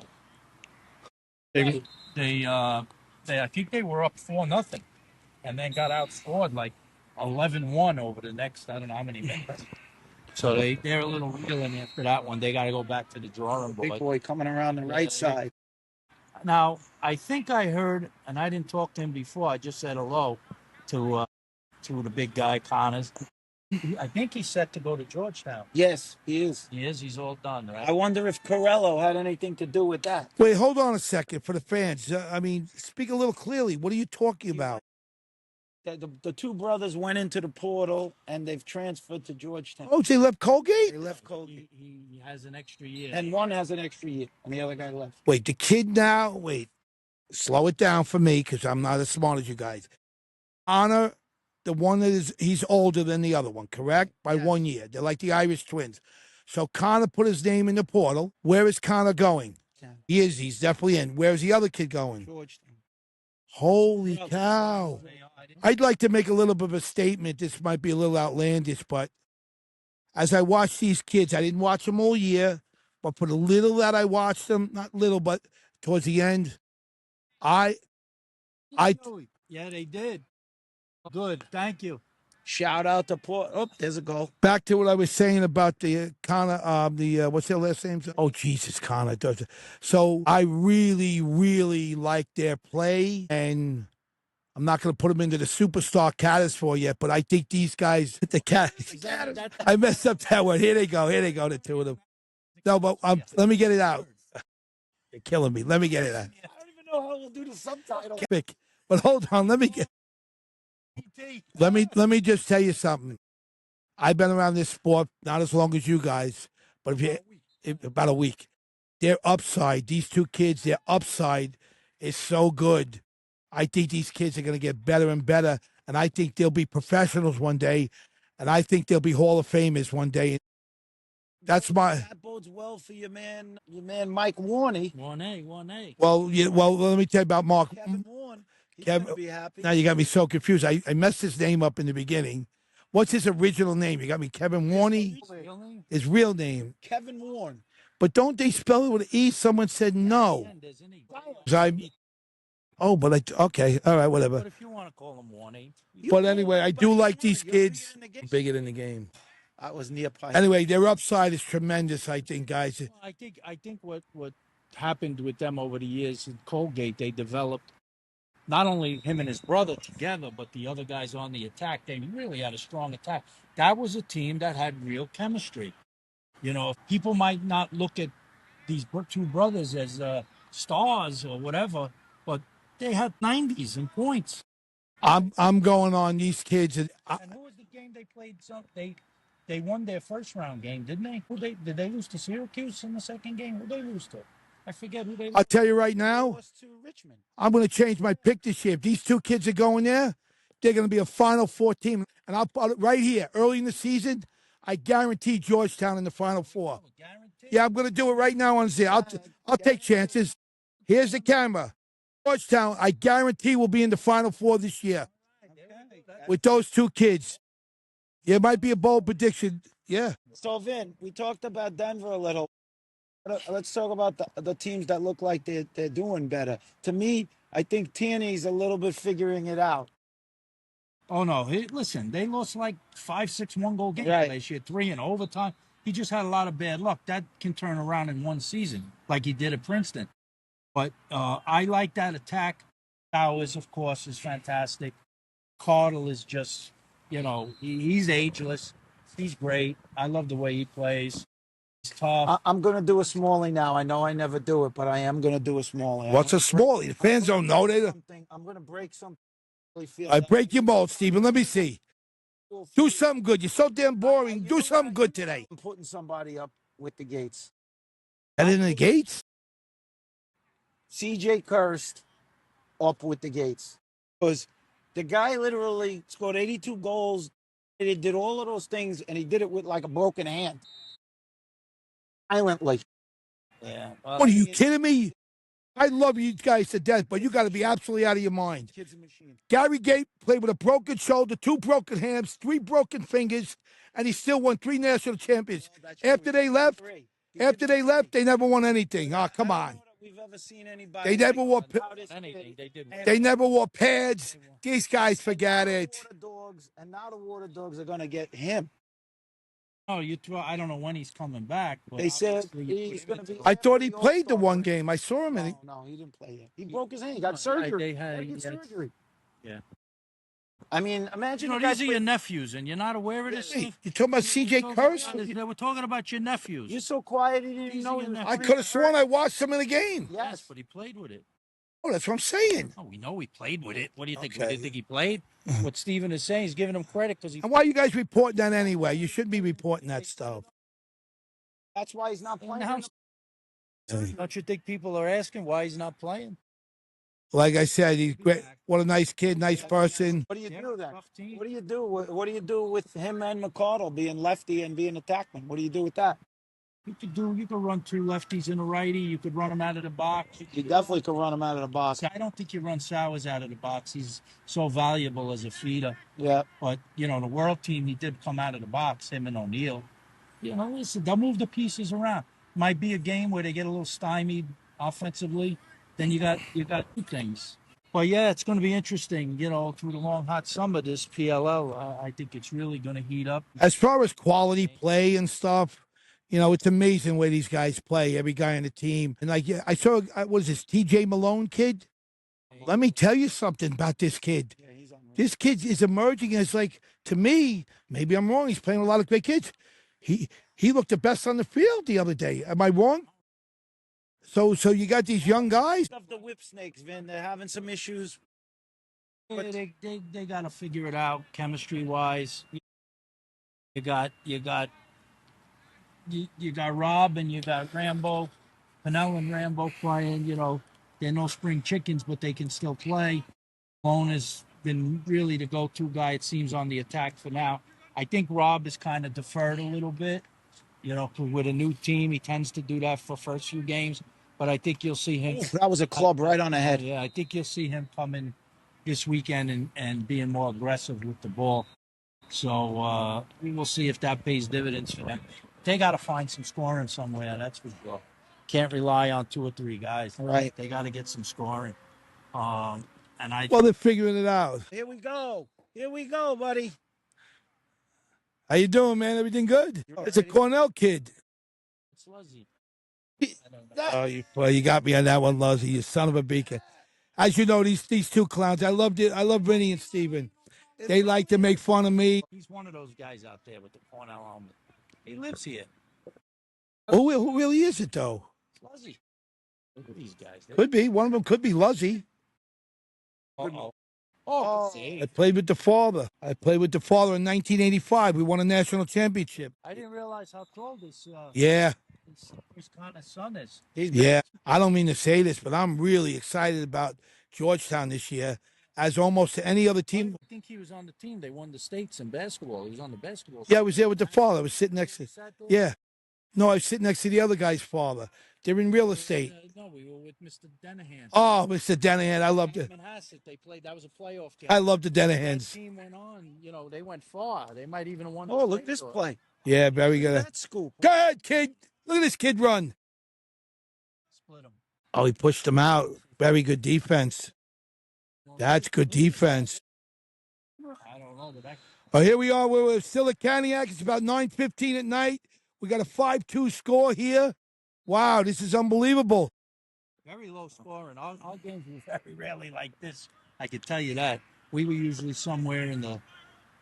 [SPEAKER 2] They I think they were up 4-0, and then got outscored like 11-1 over the next I don't know how many minutes. So they're a little reeling after that one. They got to go back to the drawing board.
[SPEAKER 1] Big boy coming around the right side.
[SPEAKER 2] Now I think I heard, and I didn't talk to him before. I just said hello to the big guy Connors. I think he's set to go to Georgetown.
[SPEAKER 1] Yes, he is.
[SPEAKER 2] He is. He's all done, right?
[SPEAKER 1] I wonder if Corello had anything to do with that.
[SPEAKER 3] Wait, hold on a second for the fans. I mean, speak a little clearly. What are you talking about?
[SPEAKER 1] The two brothers went into the portal and they've transferred to Georgetown.
[SPEAKER 3] Oh, they left Colgate?
[SPEAKER 1] They left Colgate.
[SPEAKER 2] He has an extra year.
[SPEAKER 1] And one has an extra year, and the other guy left.
[SPEAKER 3] Wait, the kid now? Wait, slow it down for me because I'm not as smart as you guys. Honor the one that is, he's older than the other one, correct? By
[SPEAKER 1] Yes.
[SPEAKER 3] 1 year. They're like the Irish twins. So Connor put his name in the portal. Where is Connor going?
[SPEAKER 1] Yeah.
[SPEAKER 3] He is. He's definitely in. Where's the other kid going?
[SPEAKER 1] Georgetown.
[SPEAKER 3] Holy cow. I'd like to make a little bit of a statement. This might be a little outlandish, but as I watch these kids, I didn't watch them all year, but for the little that I watched them, not little, but towards the end, I
[SPEAKER 2] Yeah, they did. Good. Thank you.
[SPEAKER 1] Shout out to Port. Oh, there's a goal.
[SPEAKER 3] back to what I was saying about the Connor, what's their last names? Oh, Jesus, Connor does it. So I really, really like their play, and I'm not going to put them into the superstar category yet, but I think these guys, the cat, I messed up that one. Here they go, the two of them. No, but let me get it out. You're killing me. Let me get it out.
[SPEAKER 1] I don't even know how we'll do the subtitle.
[SPEAKER 3] But hold on, let me just tell you something. I've been around this sport not as long as you guys, but about a week. Their upside, these two kids, their upside is so good. I think these kids are going to get better and better, and I think they'll be professionals one day, and I think they'll be Hall of Famers one day. That's my.
[SPEAKER 1] That bodes well for your man Mike Warney.
[SPEAKER 2] 1A.
[SPEAKER 3] Well, let me tell you about Mark.
[SPEAKER 1] Kevin Warren. He's
[SPEAKER 3] Kevin,
[SPEAKER 1] gonna be happy.
[SPEAKER 3] now you got me so confused. I messed his name up in the beginning. What's his original name? You got me Kevin Warney. His real name.
[SPEAKER 1] Kevin Warren.
[SPEAKER 3] But don't they spell it with an E? Someone said no. Okay, all right, whatever.
[SPEAKER 2] But if you want to call him 1A.
[SPEAKER 3] But anyway, I do like these kids. Bigger than the game.
[SPEAKER 1] That was near pie.
[SPEAKER 3] Anyway, their upside is tremendous, I think, guys.
[SPEAKER 2] I think what happened with them over the years in Colgate, they developed not only him and his brother together, but the other guys on the attack. They really had a strong attack. That was a team that had real chemistry. You know, people might not look at these two brothers as stars or whatever, but they had 90s in points.
[SPEAKER 3] I'm going on these kids.
[SPEAKER 2] And who was the game they played? They won their first round game, didn't they? Did they lose to Syracuse in the second game? Who did they lose to? I forget who they lost.
[SPEAKER 3] I'll tell you right now,
[SPEAKER 1] Lost to Richmond.
[SPEAKER 3] I'm going to change my pick this year. If these two kids are going there, they're going to be a Final Four team. And I'll put it right here, early in the season, I guarantee Georgetown in the Final Four. Yeah, I'm going to do it right now on Zia. I'll take chances. Here's the camera. Georgetown, I guarantee will be in the Final Four this year with those two kids. Yeah, it might be a bold prediction. Yeah.
[SPEAKER 1] So Vin, we talked about Denver a little. Let's talk about the teams that look like they're doing better. To me, I think Tierney's a little bit figuring it out.
[SPEAKER 2] Oh no! Listen, they lost like 5-6 one-goal games last year, 3 in overtime. He just had a lot of bad luck. That can turn around in one season, like he did at Princeton. But I like that attack. Bowers, of course, is fantastic. Cardle is just, he's ageless. He's great. I love the way he plays. He's tough.
[SPEAKER 1] I'm going to do a Smalley now. I know I never do it, but I am going to do a Smalley.
[SPEAKER 3] What's a Smalley? The fans don't know.
[SPEAKER 1] I'm going to break something.
[SPEAKER 3] I break your mold, Stephen. Let me see. Do something good. You're so damn boring. Do something good today.
[SPEAKER 1] I'm putting somebody up with the Gates.
[SPEAKER 3] And in the Gates?
[SPEAKER 1] CJ Kirst up with the Gates. Because the guy literally scored 82 goals. He did all of those things, and he did it with like a broken hand. Violently.
[SPEAKER 2] Yeah.
[SPEAKER 3] What are you kidding me? I love you guys to death, but you got to be absolutely out of your mind.
[SPEAKER 1] Kid's a machine.
[SPEAKER 3] Gary Gate played with a broken shoulder, 2 broken hands, 3 broken fingers, and he still won 3 national champions. After they left, they never won anything. Oh, come on.
[SPEAKER 1] ever seen anybody.
[SPEAKER 3] They never wore.
[SPEAKER 1] How this
[SPEAKER 2] Anything
[SPEAKER 1] kid-
[SPEAKER 2] they did.
[SPEAKER 3] They never wore pads. These guys forgot it.
[SPEAKER 1] Water dogs, and now the water dogs are gonna get him.
[SPEAKER 2] Oh, you throw. I don't know when he's coming back, but
[SPEAKER 1] They said
[SPEAKER 2] obviously you put
[SPEAKER 1] he's
[SPEAKER 2] him
[SPEAKER 1] gonna
[SPEAKER 2] into
[SPEAKER 1] be.
[SPEAKER 2] the-
[SPEAKER 3] I thought
[SPEAKER 1] after
[SPEAKER 3] he
[SPEAKER 1] the
[SPEAKER 3] played the
[SPEAKER 1] All-Star
[SPEAKER 3] one
[SPEAKER 1] break.
[SPEAKER 3] game. I saw him. And
[SPEAKER 1] No, he didn't play yet. He broke his hand. He got surgery. He got surgery.
[SPEAKER 2] Yeah.
[SPEAKER 1] I mean, imagine
[SPEAKER 2] You know,
[SPEAKER 1] the guy
[SPEAKER 2] these are your nephews, and you're not aware of this
[SPEAKER 3] hey,
[SPEAKER 2] stuff.
[SPEAKER 3] you talking about CJ Curse?
[SPEAKER 2] We're talking about your nephews.
[SPEAKER 1] You're so quiet. He didn't even
[SPEAKER 2] These
[SPEAKER 1] know
[SPEAKER 2] are
[SPEAKER 1] he
[SPEAKER 2] your
[SPEAKER 1] was.
[SPEAKER 3] I
[SPEAKER 2] nephews.
[SPEAKER 3] could have sworn I watched him in the game.
[SPEAKER 2] Yes, but he played with it.
[SPEAKER 3] Oh, that's what I'm saying.
[SPEAKER 2] Oh, we know he played with it. What do you think? We
[SPEAKER 3] Okay.
[SPEAKER 2] didn't think he played? What Steven is saying, he's giving him credit because he.
[SPEAKER 3] And why are you guys reporting that anyway? You shouldn't be reporting that stuff.
[SPEAKER 1] That's why he's not playing.
[SPEAKER 2] Now, don't you think people are asking why he's not playing?
[SPEAKER 3] Like I said, he's great. What a nice kid, nice person.
[SPEAKER 1] What do you do then?
[SPEAKER 2] Tough team.
[SPEAKER 1] What do you do? What do you do with him and McCardle being lefty and being attackman? What do you do with that?
[SPEAKER 2] You could run two lefties and a righty. You could run him out of the box.
[SPEAKER 1] You definitely could run him out of the box.
[SPEAKER 2] I don't think you run Sowers out of the box. He's so valuable as a feeder.
[SPEAKER 1] Yeah.
[SPEAKER 2] But, you know, the world team, he did come out of the box, him and O'Neal. You know, listen, they'll move the pieces around. Might be a game where they get a little stymied offensively. Then you got two things. But yeah, it's going to be interesting, you know, through the long hot summer, this PLL. I think it's really going to heat up.
[SPEAKER 3] As far as quality play and stuff, you know, it's amazing where these guys play, every guy on the team. And like, I saw, what was this, TJ Malone kid? Let me tell you something about this kid.
[SPEAKER 1] Yeah, he's unreal.
[SPEAKER 3] This kid is emerging as, like, to me, maybe I'm wrong. He's playing with a lot of great kids. He looked the best on the field the other day. Am I wrong? So you got these young guys.
[SPEAKER 1] Of the whip snakes, Vin, they're having some issues.
[SPEAKER 2] They got to figure it out chemistry wise. You got Rob and you got Rambo, Pennell and Rambo playing. You know, they're no spring chickens, but they can still play. Malone has been really the go-to guy, it seems, on the attack for now. I think Rob is kind of deferred a little bit. You know, with a new team, he tends to do that for first few games. But I think you'll see him.
[SPEAKER 1] That was a club right on the head.
[SPEAKER 2] Yeah, I think you'll see him coming this weekend and being more aggressive with the ball. So we will see if that pays dividends for them. They got to find some scoring somewhere. That's for sure. Can't rely on two or three guys.
[SPEAKER 1] Right.
[SPEAKER 2] They got to get some scoring.
[SPEAKER 3] Well, they're figuring it out.
[SPEAKER 1] Here we go. Here we go, buddy.
[SPEAKER 3] How you doing, man? Everything good? It's a Cornell kid.
[SPEAKER 2] It's Luzzy.
[SPEAKER 3] Oh, you got me on that one, Luzzy. You son of a beacon. As you know, these two clowns. I loved it. I love Vinny and Steven. They like to make fun of me.
[SPEAKER 2] He's one of those guys out there with the Cornell helmet. He lives here.
[SPEAKER 3] Who really is it though?
[SPEAKER 2] It's Luzzy. Look at these guys.
[SPEAKER 3] Could be one of them. Could be Luzzy. I played with the father. I played with the father in 1985. We won a national championship.
[SPEAKER 2] I didn't realize how tall this
[SPEAKER 3] Yeah.
[SPEAKER 2] this kind of son is.
[SPEAKER 3] Yeah. I don't mean to say this, but I'm really excited about Georgetown this year. As almost any other team.
[SPEAKER 2] I think he was on the team. They won the states in basketball. He was on the basketball.
[SPEAKER 3] Yeah, I was there with the father. I was sitting next to. Yeah. No, I was sitting next to the other guy's father. They're in real estate.
[SPEAKER 2] No, we were with Mr. Denahan.
[SPEAKER 3] Oh, Mr. Denahan, I loved it.
[SPEAKER 2] They played. That was a playoff game.
[SPEAKER 3] I love the
[SPEAKER 2] That
[SPEAKER 3] Denahans.
[SPEAKER 2] team went on. You know, they went far. They might even have won.
[SPEAKER 1] Oh, look at this play.
[SPEAKER 3] Yeah, very good.
[SPEAKER 1] That scoop.
[SPEAKER 3] Go ahead, kid. Look at this kid run.
[SPEAKER 2] Split him.
[SPEAKER 3] Oh, he pushed him out. Very good defense. That's good defense.
[SPEAKER 2] I don't know.
[SPEAKER 3] Oh, here we are. We're still at Cantiague. It's about 9:15 at night. We got a 5-2 score here. Wow, this is unbelievable.
[SPEAKER 2] Very low scoring. Our games were very rarely like this. I can tell you that. We were usually somewhere in the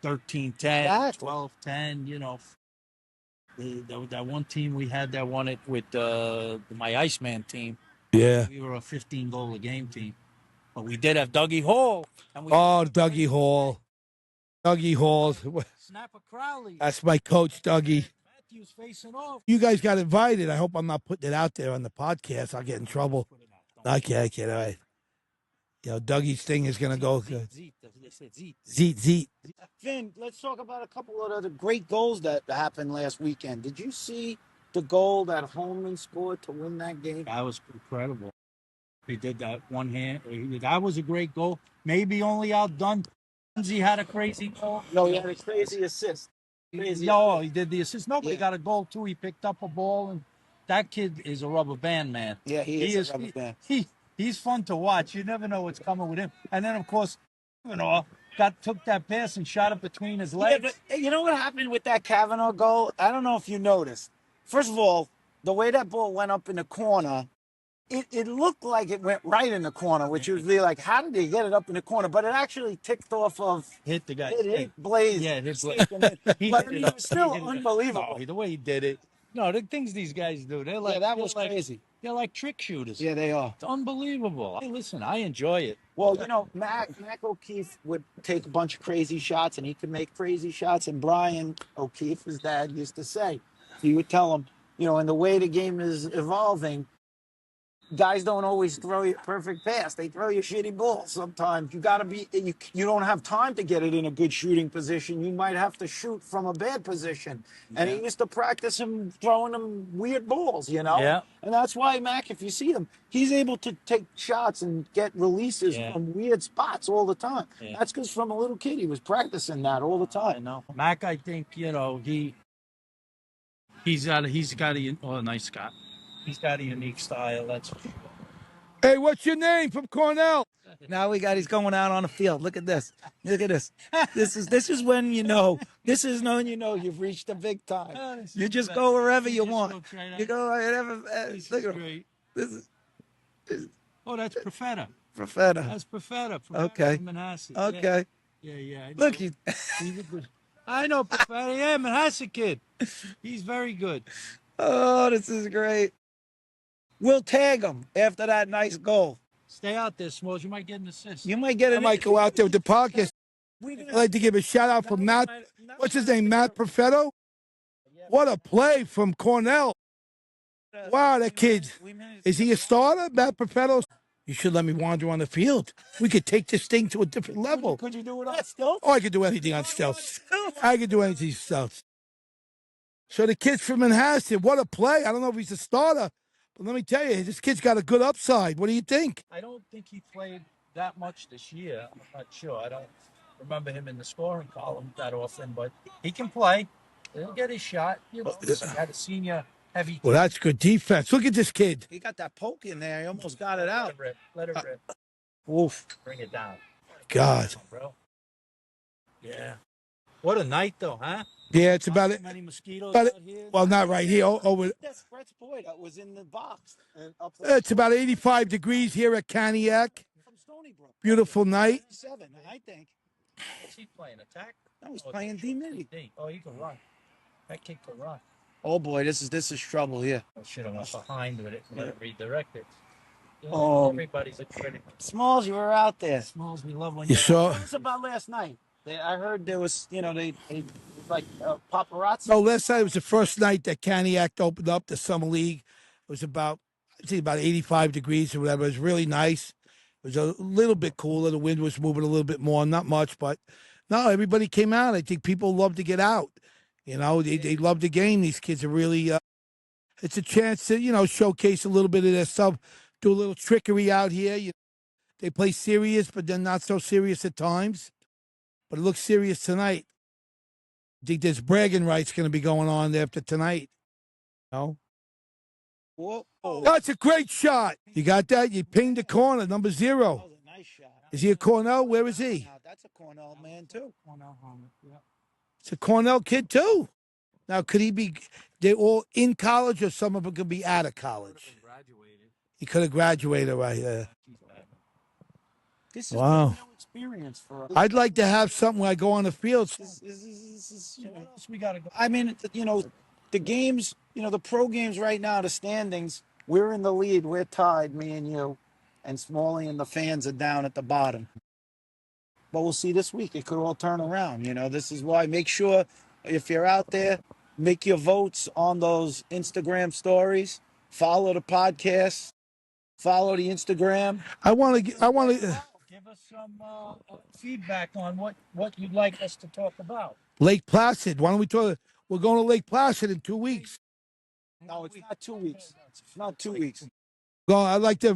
[SPEAKER 2] 13-10, 12-10, you know. That one team we had that won it with my Iceman team.
[SPEAKER 3] Yeah.
[SPEAKER 2] We were a 15-goal a game team. But we did have Dougie Hall. And
[SPEAKER 3] Dougie Hall. Dougie Hall.
[SPEAKER 2] Snapper Crowley.
[SPEAKER 3] That's my coach, Dougie.
[SPEAKER 2] Matthews facing off.
[SPEAKER 3] You guys got invited. I hope I'm not putting it out there on the podcast. I'll get in trouble. Okay, all right. You know, Dougie's thing is going to go good. Zeet.
[SPEAKER 1] Vin, let's talk about a couple of the great goals that happened last weekend. Did you see the goal that Holman scored to win that game?
[SPEAKER 2] That was incredible. He did that one hand. That was a great goal. Maybe only outdone. He had a crazy goal.
[SPEAKER 1] No, he had a crazy assist.
[SPEAKER 2] No, he did the assist. Nobody got a goal too. He picked up a ball and that kid is a rubber band, man.
[SPEAKER 1] Yeah, he is a rubber band.
[SPEAKER 2] He's fun to watch. You never know what's coming with him. And then, of course, took that pass and shot it between his
[SPEAKER 1] Yeah,
[SPEAKER 2] legs.
[SPEAKER 1] but you know what happened with that Kavanaugh goal? I don't know if you noticed. First of all, the way that ball went up in the corner, it looked like it went right in the corner, which would be like, how did they get it up in the corner? But it actually ticked off of
[SPEAKER 2] Hit the guy.
[SPEAKER 1] it hit Blaze.
[SPEAKER 2] Yeah, it hit Blaze.
[SPEAKER 1] But I mean, it was still unbelievable.
[SPEAKER 2] No, the way he did it. No, the things these guys do, they're like,
[SPEAKER 1] Yeah, that was crazy.
[SPEAKER 2] They're like trick shooters.
[SPEAKER 1] Yeah, they are.
[SPEAKER 2] It's unbelievable. Hey, listen, I enjoy it.
[SPEAKER 1] Well, Mac O'Keefe would take a bunch of crazy shots, and he could make crazy shots. And Brian O'Keefe, his dad, used to say, he would tell him, and the way the game is evolving, guys don't always throw you a perfect pass. They throw you shitty balls sometimes. You got to be, you don't have time to get it in a good shooting position. You might have to shoot from a bad position. And he used to practice him throwing them weird balls,
[SPEAKER 2] Yeah.
[SPEAKER 1] And that's why, Mac, if you see him, he's able to take shots and get releases from weird spots all the time.
[SPEAKER 2] Yeah.
[SPEAKER 1] That's because from a little kid, he was practicing that all the time.
[SPEAKER 2] I know. Mac, I think, he's got a nice Scott. He's got a unique style. That's for sure.
[SPEAKER 3] Hey, what's your name from Cornell?
[SPEAKER 1] Now he's going out on the field. Look at this. Look at this. This is when This is when you've reached the big time.
[SPEAKER 2] Oh,
[SPEAKER 1] You just go wherever you
[SPEAKER 2] just
[SPEAKER 1] want.
[SPEAKER 2] looks right
[SPEAKER 1] You
[SPEAKER 2] at
[SPEAKER 1] go wherever.
[SPEAKER 2] This
[SPEAKER 1] Look
[SPEAKER 2] is
[SPEAKER 1] at
[SPEAKER 2] great.
[SPEAKER 1] this is
[SPEAKER 2] Oh, that's Profeta.
[SPEAKER 1] Profeta.
[SPEAKER 2] That's Profeta.
[SPEAKER 1] Okay.
[SPEAKER 2] From Manhasset.
[SPEAKER 1] Okay.
[SPEAKER 2] Yeah. I
[SPEAKER 1] Look,
[SPEAKER 2] know. He's a good. I know Profeta. Yeah, Manhasset kid. He's very good.
[SPEAKER 1] oh, this is great. We'll tag him after that nice goal.
[SPEAKER 2] Stay out there, Smalls. You might get an assist.
[SPEAKER 1] You might get
[SPEAKER 3] I might go out there with the podcast.
[SPEAKER 1] I'd
[SPEAKER 3] I'd like to give a shout out for Matt. What's his name? Matt Perfetto? What a play from Cornell. Wow, that kid. Is he a starter, Matt Perfetto? You should let me wander on the field. We could take this thing to a different level.
[SPEAKER 1] Could you do it on stealth?
[SPEAKER 3] Oh, I could do anything on stealth. I could do anything on stealth. So the kid's from Manhasset. What a play. I don't know if he's a starter, but let me tell you, this kid's got a good upside. What do you think?
[SPEAKER 2] I don't think he played that much this year. I'm not sure. I don't remember him in the scoring column that often, but he can play. He'll get his shot. He had a senior heavy.
[SPEAKER 3] Well, that's good defense. Look at this kid.
[SPEAKER 1] He got that poke in there. He almost got it out.
[SPEAKER 2] Let it rip.
[SPEAKER 1] Oof.
[SPEAKER 2] Bring it down.
[SPEAKER 3] God.
[SPEAKER 2] Come on, bro. Yeah. What a night, though, huh?
[SPEAKER 3] Yeah, it's about
[SPEAKER 2] Not
[SPEAKER 3] it.
[SPEAKER 2] too many mosquitoes
[SPEAKER 3] About
[SPEAKER 2] out
[SPEAKER 3] it.
[SPEAKER 2] here.
[SPEAKER 3] Well, not right here. Over.
[SPEAKER 1] That's Brett's boy that was in the box. And up there.
[SPEAKER 3] It's about 85 degrees here at Cantiague.
[SPEAKER 1] From Stony Brook.
[SPEAKER 3] Beautiful night.
[SPEAKER 1] 7, I think.
[SPEAKER 2] What's he playing? Attack?
[SPEAKER 1] No, he's playing D midi.
[SPEAKER 2] Oh, he can run. That kid can run.
[SPEAKER 1] Oh boy, this is trouble here.
[SPEAKER 2] I should have went behind with it and let it redirect it. Everybody's a critic.
[SPEAKER 1] Smalls, you were out there.
[SPEAKER 2] Smalls, we love when
[SPEAKER 3] You saw.
[SPEAKER 1] What was about last night? I heard there was, they like paparazzi.
[SPEAKER 3] No, last night was the first night that Cantiague opened up the summer league. It was about 85 degrees or whatever. It was really nice. It was a little bit cooler. The wind was moving a little bit more, not much, but no, everybody came out. I think people love to get out. They love the game. These kids are really. It's a chance to showcase a little bit of their stuff, do a little trickery out here. They play serious, but then not so serious at times. But it looks serious tonight. I think there's bragging rights going to be going on after tonight. No.
[SPEAKER 1] Whoa.
[SPEAKER 3] That's a great shot. You got that? You pinged the corner, number 0.
[SPEAKER 1] That was a nice shot.
[SPEAKER 3] Is he a Cornell? Where is he?
[SPEAKER 1] Now, that's a Cornell man too.
[SPEAKER 2] Cornell helmet. Yeah.
[SPEAKER 3] It's a Cornell kid too. Now, could he be? They're all in college, or some of them could be out of college.
[SPEAKER 2] Graduated.
[SPEAKER 3] He could have graduated right there.
[SPEAKER 1] This is
[SPEAKER 3] Wow.
[SPEAKER 1] no experience for us.
[SPEAKER 3] I'd like to have something where I go on the field.
[SPEAKER 1] This is,
[SPEAKER 2] What else we got to go?
[SPEAKER 1] I mean, the games, the pro games right now, the standings, we're in the lead. We're tied, me and you, and Smalley and the fans are down at the bottom. But we'll see this week. It could all turn around. This is why make sure if you're out there, make your votes on those Instagram stories. Follow the podcast. Follow the Instagram.
[SPEAKER 3] I want to.
[SPEAKER 2] Give us some feedback on what you'd like us to talk about.
[SPEAKER 3] Lake Placid. Why don't we talk? We're going to Lake Placid in 2 weeks.
[SPEAKER 1] No, it's not 2 weeks. It's not 2 weeks.
[SPEAKER 3] I'd like to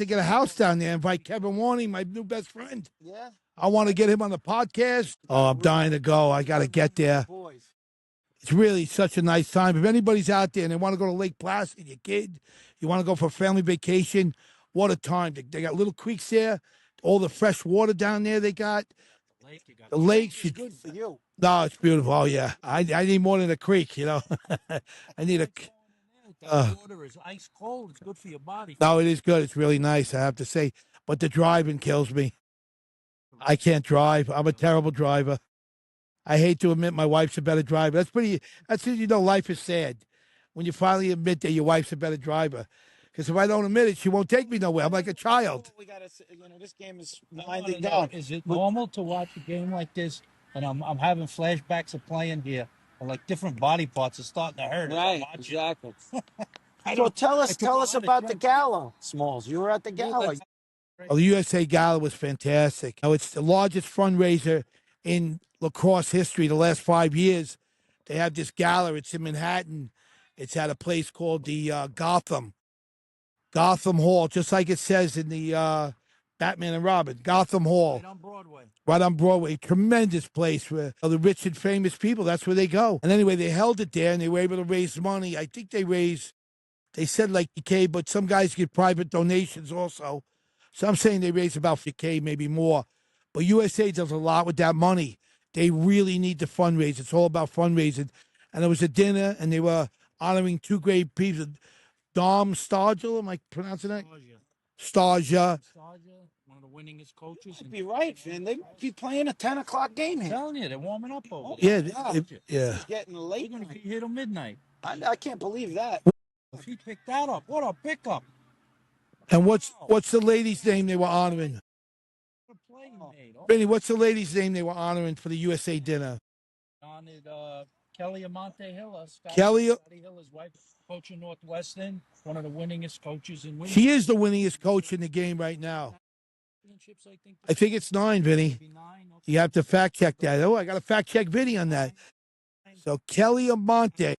[SPEAKER 3] get a house down there. Invite Kevin Warning, my new best friend.
[SPEAKER 1] Yeah.
[SPEAKER 3] I want to get him on the podcast. Oh, I'm dying to go. I got to get there.
[SPEAKER 1] Boys.
[SPEAKER 3] It's really such a nice time. If anybody's out there and they want to go to Lake Placid, your kid, you want to go for a family vacation, what a time. They got little creeks there, all the fresh water down there they got.
[SPEAKER 2] Lake, you got
[SPEAKER 3] The lakes.
[SPEAKER 1] It's good for you.
[SPEAKER 3] No, it's beautiful. Oh, yeah. I need more than a creek, you know. I need a.
[SPEAKER 2] that water is ice cold. It's good for your body.
[SPEAKER 3] No, it is good. It's really nice, I have to say. But the driving kills me. I can't drive. I'm a terrible driver. I hate to admit my wife's a better driver. That's you know, life is sad when you finally admit that your wife's a better driver. Because if I don't admit it, she won't take me nowhere. I'm like a child.
[SPEAKER 1] We gotta, this game is
[SPEAKER 2] I
[SPEAKER 1] winding
[SPEAKER 2] wanna know,
[SPEAKER 1] down.
[SPEAKER 2] is it normal to watch a game like this? And I'm having flashbacks of playing here, and like different body parts are starting to hurt.
[SPEAKER 4] Right, exactly.
[SPEAKER 1] So tell
[SPEAKER 2] I
[SPEAKER 1] us,
[SPEAKER 2] took a lot of
[SPEAKER 1] about the
[SPEAKER 2] drugs.
[SPEAKER 1] gala, Smalls. You were at the gala.
[SPEAKER 3] Well, the USA Gala was fantastic. Now, it's the largest fundraiser in lacrosse history the last 5 years. They have this gala. It's in Manhattan. It's at a place called the Gotham Hall, just like it says in the Batman and Robin, Gotham Hall.
[SPEAKER 2] Right on Broadway.
[SPEAKER 3] Right on Broadway. Tremendous place where the rich and famous people, that's where they go. And anyway, they held it there and they were able to raise money. I think they said like K, but some guys get private donations also. So I'm saying they raise about 50K, maybe more. But USA does a lot with that money. They really need to fundraise. It's all about fundraising. And there was a dinner and they were honoring two great people. Dom Stargell, am I pronouncing that? Starja.
[SPEAKER 2] Starja, one of the winningest coaches.
[SPEAKER 1] Be right, Finn. They might be playing a 10 o'clock game
[SPEAKER 2] I'm
[SPEAKER 1] here.
[SPEAKER 2] telling you, they're warming up over
[SPEAKER 3] Yeah,
[SPEAKER 2] there.
[SPEAKER 3] yeah.
[SPEAKER 1] It's getting
[SPEAKER 2] We're
[SPEAKER 1] late.
[SPEAKER 2] going to be here till midnight.
[SPEAKER 1] I can't believe that.
[SPEAKER 2] If he picked that up, what a pickup.
[SPEAKER 3] And what's the lady's name they were honoring?
[SPEAKER 2] What a play he made. Oh,
[SPEAKER 3] Benny, what's the lady's name they were honoring for the USA dinner?
[SPEAKER 2] honored Kelly Amante Hill.
[SPEAKER 3] Kelly-
[SPEAKER 2] Scotty Hill, his wife, coaching Northwestern, one of the winningest coaches in winning.
[SPEAKER 3] She is the winningest coach in the game right now. I think it's 9, Vinny. You have to fact check that. Oh, I got to fact check Vinny on that. So Kelly Amante.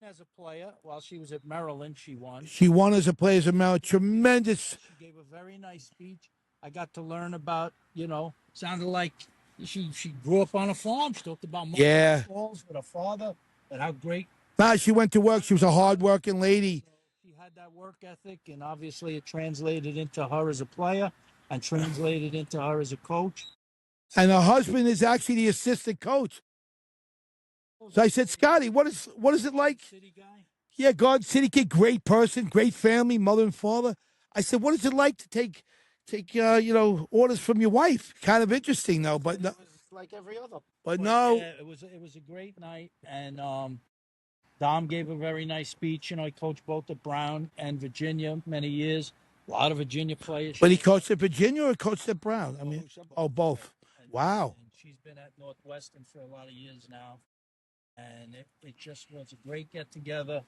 [SPEAKER 2] As a player, while she was at Maryland, she won.
[SPEAKER 3] She won as a player as a Maryland. Tremendous.
[SPEAKER 2] She gave a very nice speech. I got to learn about, sounded like she grew up on a farm. She talked about
[SPEAKER 3] Yeah.
[SPEAKER 2] balls with her father and how great.
[SPEAKER 3] Nah, she went to work. She was a hard-working lady.
[SPEAKER 2] She had that work ethic, and obviously it translated into her as a player and translated into her as a coach.
[SPEAKER 3] And her husband is actually the assistant coach. So I said, Scotty, what is it like?
[SPEAKER 2] City guy.
[SPEAKER 3] Yeah, Garden City kid, great person, great family, mother and father. I said, what is it like to take orders from your wife? Kind of interesting though, but no,
[SPEAKER 1] It's like every other.
[SPEAKER 3] but no.
[SPEAKER 2] Yeah, it was a great night, and Dom gave a very nice speech. He coached both at Brown and Virginia many years. A lot of Virginia players.
[SPEAKER 3] But he coached at Virginia or coached at Brown? I mean, both. Wow.
[SPEAKER 2] And she's been at Northwestern for a lot of years now. And it just was a great get together.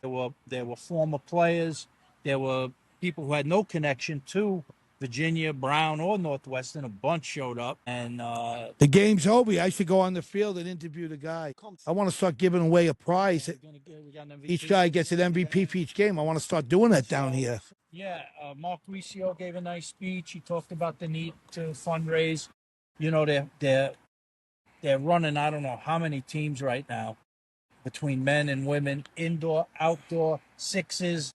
[SPEAKER 2] There were former players. There were people who had no connection to Virginia, Brown, or Northwestern. A bunch showed up, and
[SPEAKER 3] The game's over. I should go on the field and interview the guy. I want to start giving away a prize.
[SPEAKER 2] we got an MVP.
[SPEAKER 3] Each guy gets an MVP for each game. I want to start doing that down here.
[SPEAKER 2] Yeah, Mark Riccio gave a nice speech. He talked about the need to fundraise. They're running, I don't know how many teams right now, between men and women, indoor, outdoor, sixes,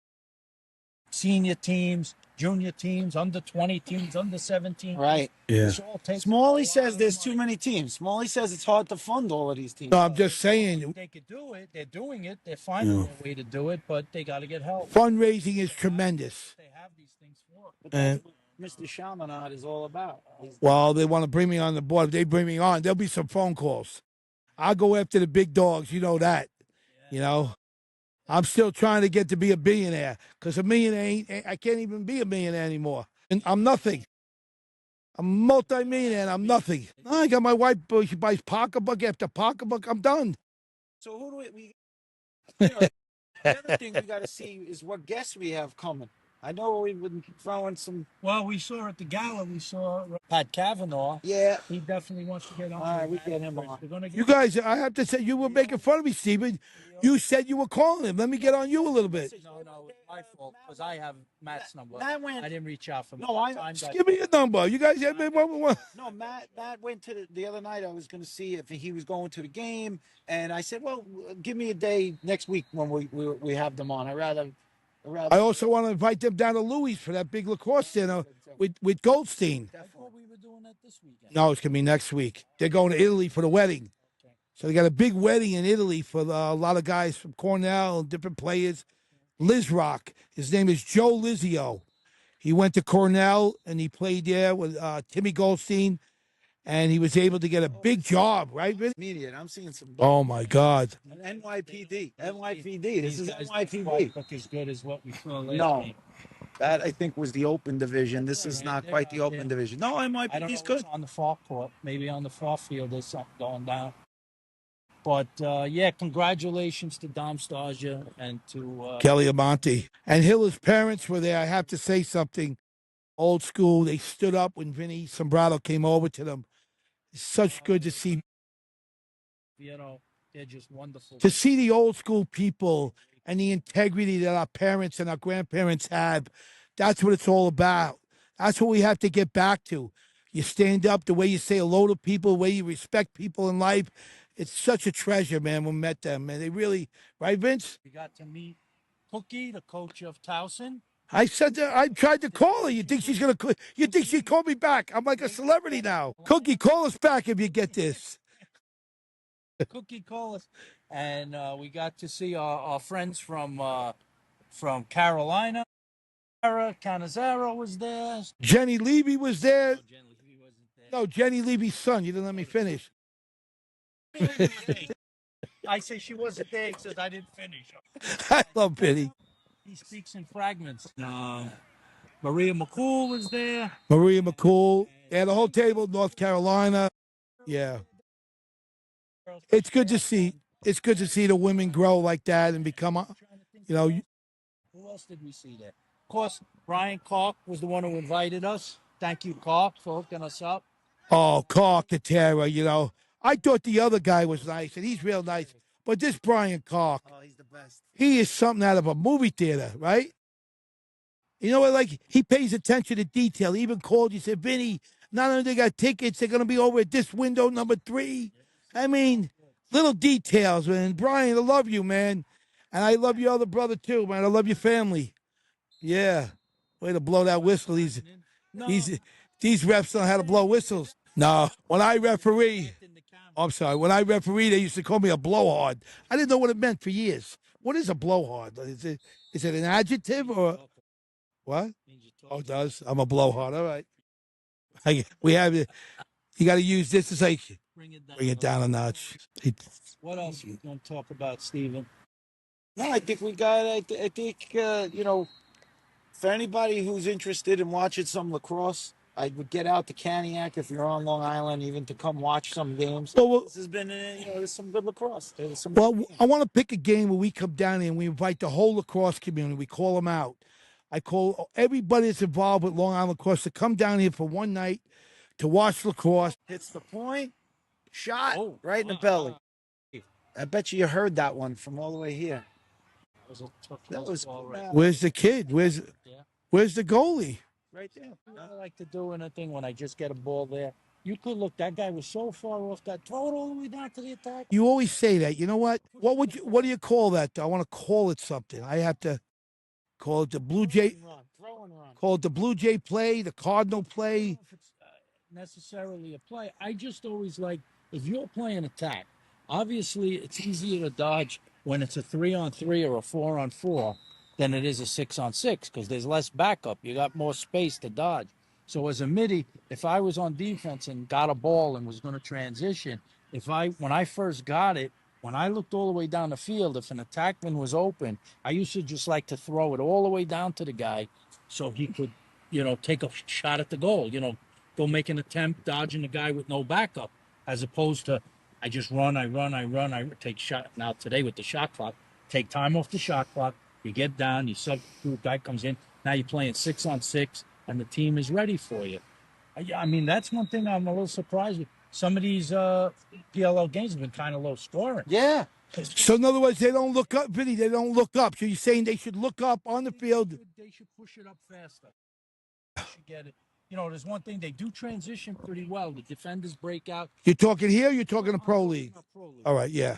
[SPEAKER 2] senior teams, junior teams, under 20 teams, under 17.
[SPEAKER 1] Right.
[SPEAKER 3] Yeah.
[SPEAKER 2] This all takes
[SPEAKER 1] Smalley
[SPEAKER 2] a lot
[SPEAKER 1] says
[SPEAKER 2] of
[SPEAKER 1] there's
[SPEAKER 2] money.
[SPEAKER 1] too many teams. Smalley says it's hard to fund all of these teams.
[SPEAKER 3] No, I'm just saying,
[SPEAKER 2] They could do it. They're doing it. They're finding their way to do it, but they got to get help.
[SPEAKER 3] fundraising is tremendous.
[SPEAKER 2] They have these things for.
[SPEAKER 1] But that's what Mr. Chaminade is all about.
[SPEAKER 3] Well, they want to bring me on the board. If they bring me on, there'll be some phone calls. I'll go after the big dogs. You know that. You know, I'm still trying to get to be a billionaire because a millionaire I can't even be a millionaire anymore. And I'm nothing. I'm a multi-millionaire and I'm nothing. I got my wife, she buys pocketbook after pocketbook. I'm done.
[SPEAKER 1] So who do we the other thing we got to see is what guests we have coming. I know we've been throwing some.
[SPEAKER 2] Well, we saw at the gala, we saw Pat Kavanaugh.
[SPEAKER 1] Yeah.
[SPEAKER 2] He definitely wants to get on.
[SPEAKER 1] All right, we get him on.
[SPEAKER 2] We're gonna
[SPEAKER 3] You
[SPEAKER 2] get.
[SPEAKER 3] guys, I have to say, you were making fun of me, Steven. You said you were calling him. Let me get on you a little bit.
[SPEAKER 2] No, it's my fault because I have Matt's number.
[SPEAKER 1] Matt went.
[SPEAKER 2] I didn't reach out for.
[SPEAKER 1] No, I.
[SPEAKER 3] Just give me your number. You guys have been one.
[SPEAKER 1] No, Matt went to the other night. I was going to see if he was going to the game, and I said, "Well, give me a day next week when we have them on.
[SPEAKER 3] I also want to invite them down to Louis for that big lacrosse dinner with Goldstein.
[SPEAKER 2] I thought we were doing that this weekend.
[SPEAKER 3] No, it's gonna be next week. They're going to Italy for the wedding. So they got a big wedding in Italy for a lot of guys from Cornell and different players. Liz Rock, his name is Joe Lizio. He went to Cornell and he played there with Timmy Goldstein, and he was able to get a big job, right, Vinny?
[SPEAKER 1] Immediate. I'm seeing some.
[SPEAKER 3] Oh my God!
[SPEAKER 1] NYPD. This is
[SPEAKER 2] Guys
[SPEAKER 1] NYPD.
[SPEAKER 2] look as good as what we saw last
[SPEAKER 1] No,
[SPEAKER 2] week.
[SPEAKER 1] that I think was the open division. This is not quite the open division. No,
[SPEAKER 2] I don't know
[SPEAKER 1] NYPD's
[SPEAKER 2] what's
[SPEAKER 1] good.
[SPEAKER 2] on the far court. Maybe on the far field there's something going down. But yeah, congratulations to Dom Starsia and to
[SPEAKER 3] Kelly Amonte and Hiller's parents were there. I have to say something. Old school. They stood up when Vinny Sombrado came over to them. It's such good to see.
[SPEAKER 2] they're just wonderful.
[SPEAKER 3] To see the old school people and the integrity that our parents and our grandparents have. That's what it's all about. That's what we have to get back to. You stand up, the way you say hello to people, the way you respect people in life. It's such a treasure, man. We met them, man. They really, right, Vince?
[SPEAKER 2] We got to meet Cookie, the coach of Towson.
[SPEAKER 3] I said that I tried to call her. You think she's gonna? You think she'd call me back? I'm like a celebrity now. Cookie, call us back if you get this.
[SPEAKER 2] Cookie call us, and we got to see our friends from Carolina. Sarah Canizaro was there.
[SPEAKER 3] Jenny Levy was there.
[SPEAKER 2] No, Jen Levy wasn't there.
[SPEAKER 3] No, Jenny Levy's son. You didn't let me finish.
[SPEAKER 2] I say she wasn't there because I didn't finish.
[SPEAKER 3] I love Vinny.
[SPEAKER 2] He speaks in fragments. Maria McCool was there.
[SPEAKER 3] Maria McCool. They had a whole table, North Carolina. Yeah. It's good to see. It's good to see the women grow like that and become, you know.
[SPEAKER 2] Who else did we see there? Of course, Brian Clark was the one who invited us. Thank you, Clark, for hooking us up.
[SPEAKER 3] Oh, Carcaterra, you know. I thought the other guy was nice, and he's real nice. But this Brian Clark,
[SPEAKER 1] Oh, he's the best.
[SPEAKER 3] he is something out of a movie theater, right? You know what? Like, he pays attention to detail. He even called you, said, Vinny, not only they got tickets, they're going to be over at this window, number 3. I mean, little details, man. Brian, I love you, man. And I love your other brother, too, man. I love your family. Yeah. Way to blow that whistle. These refs don't know how to blow whistles. No. When I referee, I'm sorry. When I referee, they used to call me a blowhard. I didn't know what it meant for years. What is a blowhard? Is it an adjective or what? Oh, it does. I'm a blowhard. All right. We have it. You got to use this to say, bring it down a notch.
[SPEAKER 2] What else you want to talk about, Steven?
[SPEAKER 1] No, I think we got. I think for anybody who's interested in watching some lacrosse, I would get out to Cantiague if you're on Long Island, even to come watch some games.
[SPEAKER 3] Well,
[SPEAKER 1] This has been, there's some good lacrosse. There's some.
[SPEAKER 3] Well, I want to pick a game where we come down here and we invite the whole lacrosse community. We call them out. I call everybody that's involved with Long Island lacrosse to come down here for one night to watch lacrosse.
[SPEAKER 1] Hits the point, shot right in the belly. I bet you heard that one from all the way here. That was cool.
[SPEAKER 3] Where's the kid? Where's the goalie?
[SPEAKER 1] Right there.
[SPEAKER 2] I like to do anything when I just get a ball there. You could look. That guy was so far off that. Throw it all the way down to the attack.
[SPEAKER 3] You always say that. You know what? What do you call that? I want to call it something. I have to call it the Blue Jay.
[SPEAKER 1] Throw and run.
[SPEAKER 3] Call it the Blue Jay play, the Cardinal play.
[SPEAKER 2] I don't know if it's necessarily a play. I just always like if you're playing attack. Obviously, it's easier to dodge when it's a 3-on-3 or a 4-on-4 than it is a 6-on-6 because there's less backup. You got more space to dodge. So as a midi, if I was on defense and got a ball and was going to transition, when I first got it, when I looked all the way down the field, if an attackman was open, I used to just like to throw it all the way down to the guy so he could, take a shot at the goal, go make an attempt dodging the guy with no backup, as opposed to I just run, I take shot. Now today with the shot clock, take time off the shot clock. You get down, you substitute, guy comes in, Now you're playing 6-on-6, and the team is ready for you. I mean, that's one thing I'm a little surprised with. Some of these PLL games have been kind of low scoring.
[SPEAKER 1] Yeah.
[SPEAKER 3] So in other words, they don't look up, Vinny. They don't look up. So you're saying they should look up on the field.
[SPEAKER 2] They should push it up faster. They should get it. You know, there's one thing, they do transition pretty well. The defenders break out.
[SPEAKER 3] You're talking here. Or you're talking the pro league. All right, yeah.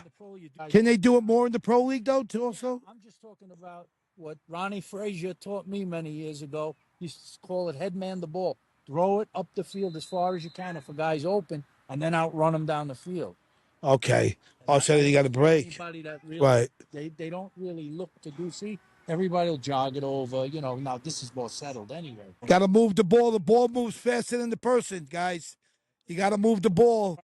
[SPEAKER 3] Can they do it more in the pro league though? Too also.
[SPEAKER 2] I'm just talking about what Ronnie Frazier taught me many years ago. He used to call it headman the ball. Throw it up the field as far as you can if a guy's open, and then outrun him down the field.
[SPEAKER 3] Okay. Also, you got to break.
[SPEAKER 2] Anybody that really,
[SPEAKER 3] Right.
[SPEAKER 2] They don't really look to do. See, everybody will jog it over. You know, now this is more settled anyway.
[SPEAKER 3] Got to move the ball. The ball moves faster than the person, guys. You got to move the ball.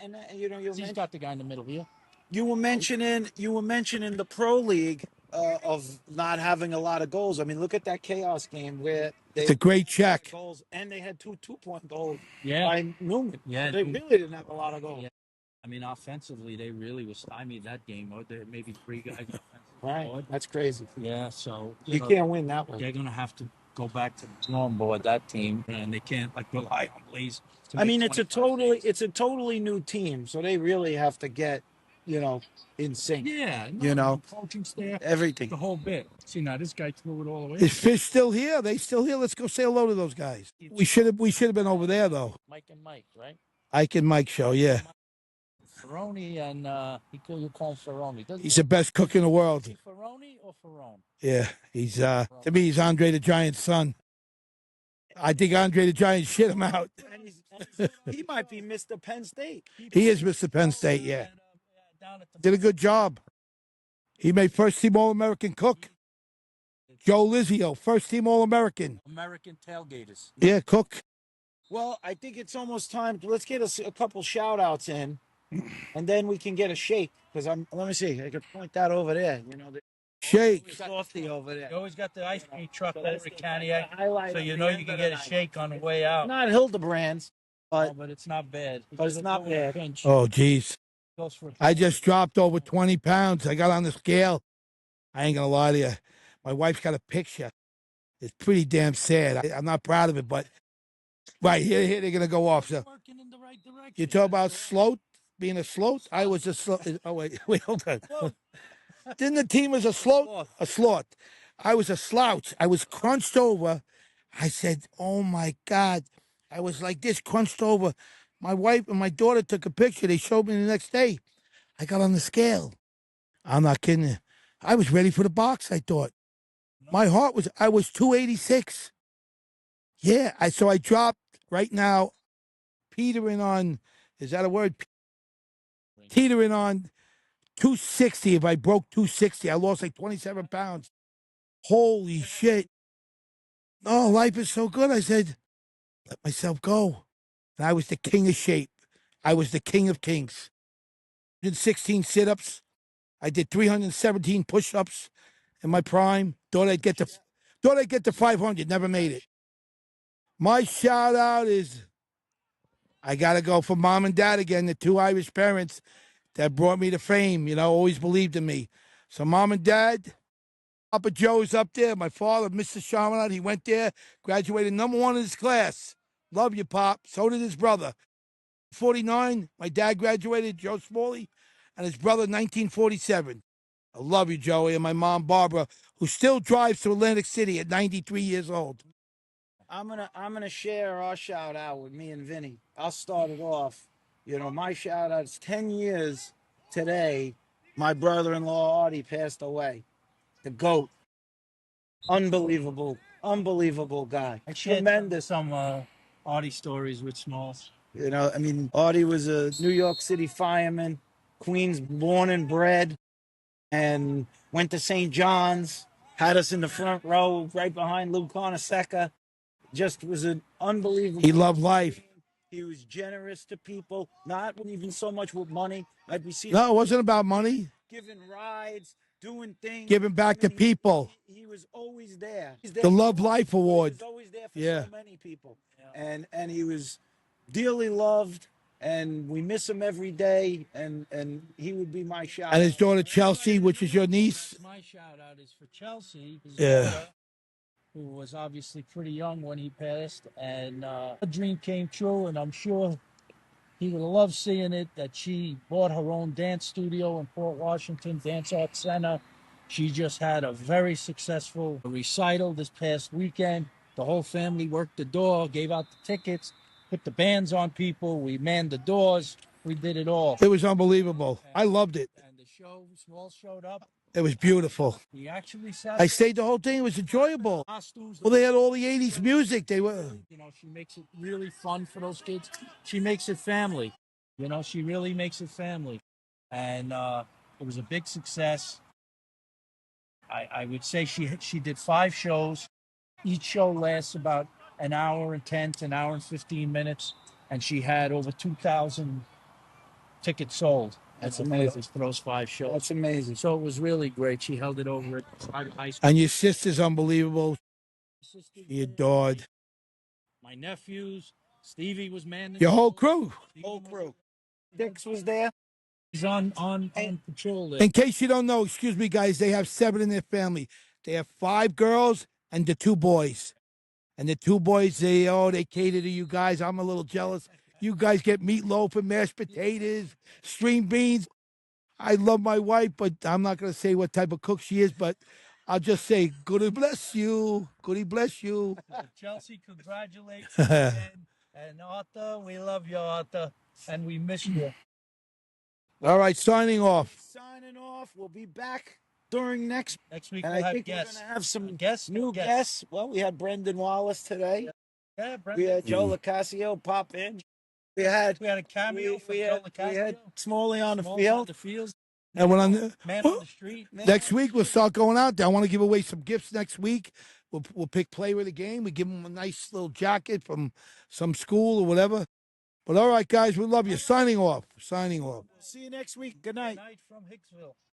[SPEAKER 1] And you know,
[SPEAKER 2] He's got the guy in the middle here.
[SPEAKER 1] you were mentioning the pro league of not having a lot of goals. I mean, look at that chaos game where
[SPEAKER 3] It's a great check.
[SPEAKER 1] goals, and they had two 2-point goals
[SPEAKER 2] Yeah.
[SPEAKER 1] by Newman.
[SPEAKER 2] Yeah,
[SPEAKER 1] They really didn't have a lot of goals.
[SPEAKER 2] Yeah. I mean, offensively, they really was stymied that game. Or there maybe 3 guys offensively.
[SPEAKER 1] Right, that's crazy.
[SPEAKER 2] Yeah, so
[SPEAKER 1] You can't win that one.
[SPEAKER 2] they're gonna have to go back to the drawing board, that team, and they can't like rely on Blaze.
[SPEAKER 1] I mean, it's a totally new team, so they really have to get, you know, in sync.
[SPEAKER 2] Yeah,
[SPEAKER 1] You know,
[SPEAKER 2] coaching staff,
[SPEAKER 1] everything.
[SPEAKER 2] the whole bit. See, now this guy threw it all away.
[SPEAKER 3] Is Fish still here? Are they still here? Let's go say hello to those guys. We should have been over there though.
[SPEAKER 2] Mike and Mike, right?
[SPEAKER 3] Ike and Mike show, yeah.
[SPEAKER 2] Ferroni and you call him Ferroni.
[SPEAKER 3] He's the best cook in the world.
[SPEAKER 2] Is he Ferroni or Ferrone?
[SPEAKER 3] Yeah, he's to me he's Andre the Giant's son. I think Andre the Giant shit him out.
[SPEAKER 1] He might be Mr. Penn State.
[SPEAKER 3] He is Mr. Penn State, yeah. Did a good job. He made first team All American cook. Joe Lizio, first team All American.
[SPEAKER 2] American tailgaters.
[SPEAKER 3] Yeah, cook.
[SPEAKER 1] Well, I think it's almost time. Let's get a couple shout outs in, and then we can get a shake. Because let me see. I could point that over there. You know,
[SPEAKER 3] Shake.
[SPEAKER 1] Softy over there.
[SPEAKER 2] You always got the ice cream truck over at Cantiague, so you know you can get a shake on the way out.
[SPEAKER 1] Not Hildebrands,
[SPEAKER 2] But it's not bad.
[SPEAKER 1] but it's not bad.
[SPEAKER 2] Pinch.
[SPEAKER 3] Oh, geez.
[SPEAKER 2] Goes for
[SPEAKER 3] I just dropped over 20 pounds. I got on the scale. I ain't going to lie to you. My wife's got a picture. It's pretty damn sad. I'm not proud of it, but right here they're going to go off. So
[SPEAKER 2] working in the right direction.
[SPEAKER 3] you talk about sloth, being a sloth? I was a sloth. Oh, wait, hold on. Didn't the team was a sloth? A sloth. I was a slouch. I was crunched over. I said, oh, my God. I was like this, crunched over. My wife and my daughter took a picture. They showed me the next day. I got on the scale. I'm not kidding you. I was ready for the box, I thought. My heart was, I was 286. Yeah, so I dropped right now, teetering on, is that a word? Teetering on 260. If I broke 260, I lost like 27 pounds. Holy shit. Oh, life is so good. I said, let myself go. And I was the king of shape. I was the king of kings. Did 16 sit-ups. I did 317 push-ups in my prime. Thought I'd get to 500. Never made it. My shout out is I gotta go for mom and dad again, the 2 Irish parents that brought me to fame. You know, always believed in me. So mom and dad, Papa Joe's up there. My father, Mr. Chaminade, he went there, graduated #1 in his class. Love you, Pop. So did his brother. 49, my dad graduated, Joe Smalley, and his brother 1947. I love you, Joey, and my mom, Barbara, who still drives to Atlantic City at 93 years old.
[SPEAKER 1] I'm gonna share our shout out with me and Vinny. I'll start it off. You know, my shout out's 10 years today. My brother-in-law Artie passed away. The GOAT. Unbelievable guy. Tremendous.
[SPEAKER 2] Some Artie stories with Smalls.
[SPEAKER 1] You know, I mean, Artie was a New York City fireman, Queens born and bred, and went to St. John's, had us in the front row right behind Lou Carnesecca. Just was an unbelievable.
[SPEAKER 3] He loved life.
[SPEAKER 1] He was generous to people, not even so much with money. Like we see.
[SPEAKER 3] No, it wasn't about money.
[SPEAKER 1] Giving rides, doing things.
[SPEAKER 3] Giving back to people.
[SPEAKER 1] He was always there.
[SPEAKER 3] The Love Life Award.
[SPEAKER 1] He was always there for so many people. And he was dearly loved, and we miss him every day, and he would be my shout out.
[SPEAKER 3] And his daughter Chelsea, which is your niece.
[SPEAKER 2] My shout out is for Chelsea.
[SPEAKER 3] Yeah.
[SPEAKER 2] who was obviously pretty young when he passed, and a dream came true. And I'm sure he would have loved seeing it. That she bought her own dance studio in Port Washington, Dance Arts Center. She just had a very successful recital this past weekend. The whole family worked the door, gave out the tickets, put the bands on people. We manned the doors. We did it all.
[SPEAKER 3] It was unbelievable. I loved it.
[SPEAKER 2] And the show, Small showed up.
[SPEAKER 3] It was beautiful.
[SPEAKER 2] He actually sat.
[SPEAKER 3] I stayed the whole thing. It was enjoyable.
[SPEAKER 2] Costumes.
[SPEAKER 3] Well, they had all the 80s music. They were.
[SPEAKER 2] You know, she makes it really fun for those kids. She makes it family. You know, she really makes it family. And it was a big success. I would say she did 5 shows. Each show lasts about an hour and 10 to an hour and 15 minutes. And she had over 2,000 tickets sold.
[SPEAKER 1] That's amazing.
[SPEAKER 2] For those 5 shows.
[SPEAKER 1] That's amazing.
[SPEAKER 2] So it was really great. She held it over at private high school.
[SPEAKER 3] And your sister's unbelievable. She adored.
[SPEAKER 2] My nephews, Stevie was manning
[SPEAKER 3] Your whole crew.
[SPEAKER 1] Whole crew. Dix was there.
[SPEAKER 2] He's on patrol there.
[SPEAKER 3] In case you don't know, excuse me, guys, they have 7 in their family. They have 5 girls and the 2 boys. And the 2 boys, they cater to you guys. I'm a little jealous. You guys get meatloaf and mashed potatoes, string beans. I love my wife, but I'm not going to say what type of cook she is, but I'll just say, goody bless you. Goody bless you.
[SPEAKER 2] Chelsea, congratulations again. And Arthur, we love you, Arthur. And we miss you.
[SPEAKER 3] All right, signing off.
[SPEAKER 1] Signing off. We'll be back during next
[SPEAKER 2] week.
[SPEAKER 1] And
[SPEAKER 2] we'll
[SPEAKER 1] I
[SPEAKER 2] have
[SPEAKER 1] think
[SPEAKER 2] guests.
[SPEAKER 1] we're going to have some
[SPEAKER 2] New
[SPEAKER 1] guests. Well, we had Brendan Wallace today.
[SPEAKER 2] Yeah, Brendan.
[SPEAKER 1] We had Joe Locascio pop in. We had
[SPEAKER 2] a cameo from Joe Locascio.
[SPEAKER 1] We had Smalley on the field.
[SPEAKER 3] And when on
[SPEAKER 2] the street.
[SPEAKER 3] Next week we'll start going out there. I want to give away some gifts next week. We'll pick player of the game. We give them a nice little jacket from some school or whatever. But all right, guys, we love you. Signing off. Signing off.
[SPEAKER 1] See you next week. Good night.
[SPEAKER 2] Good night from Hicksville.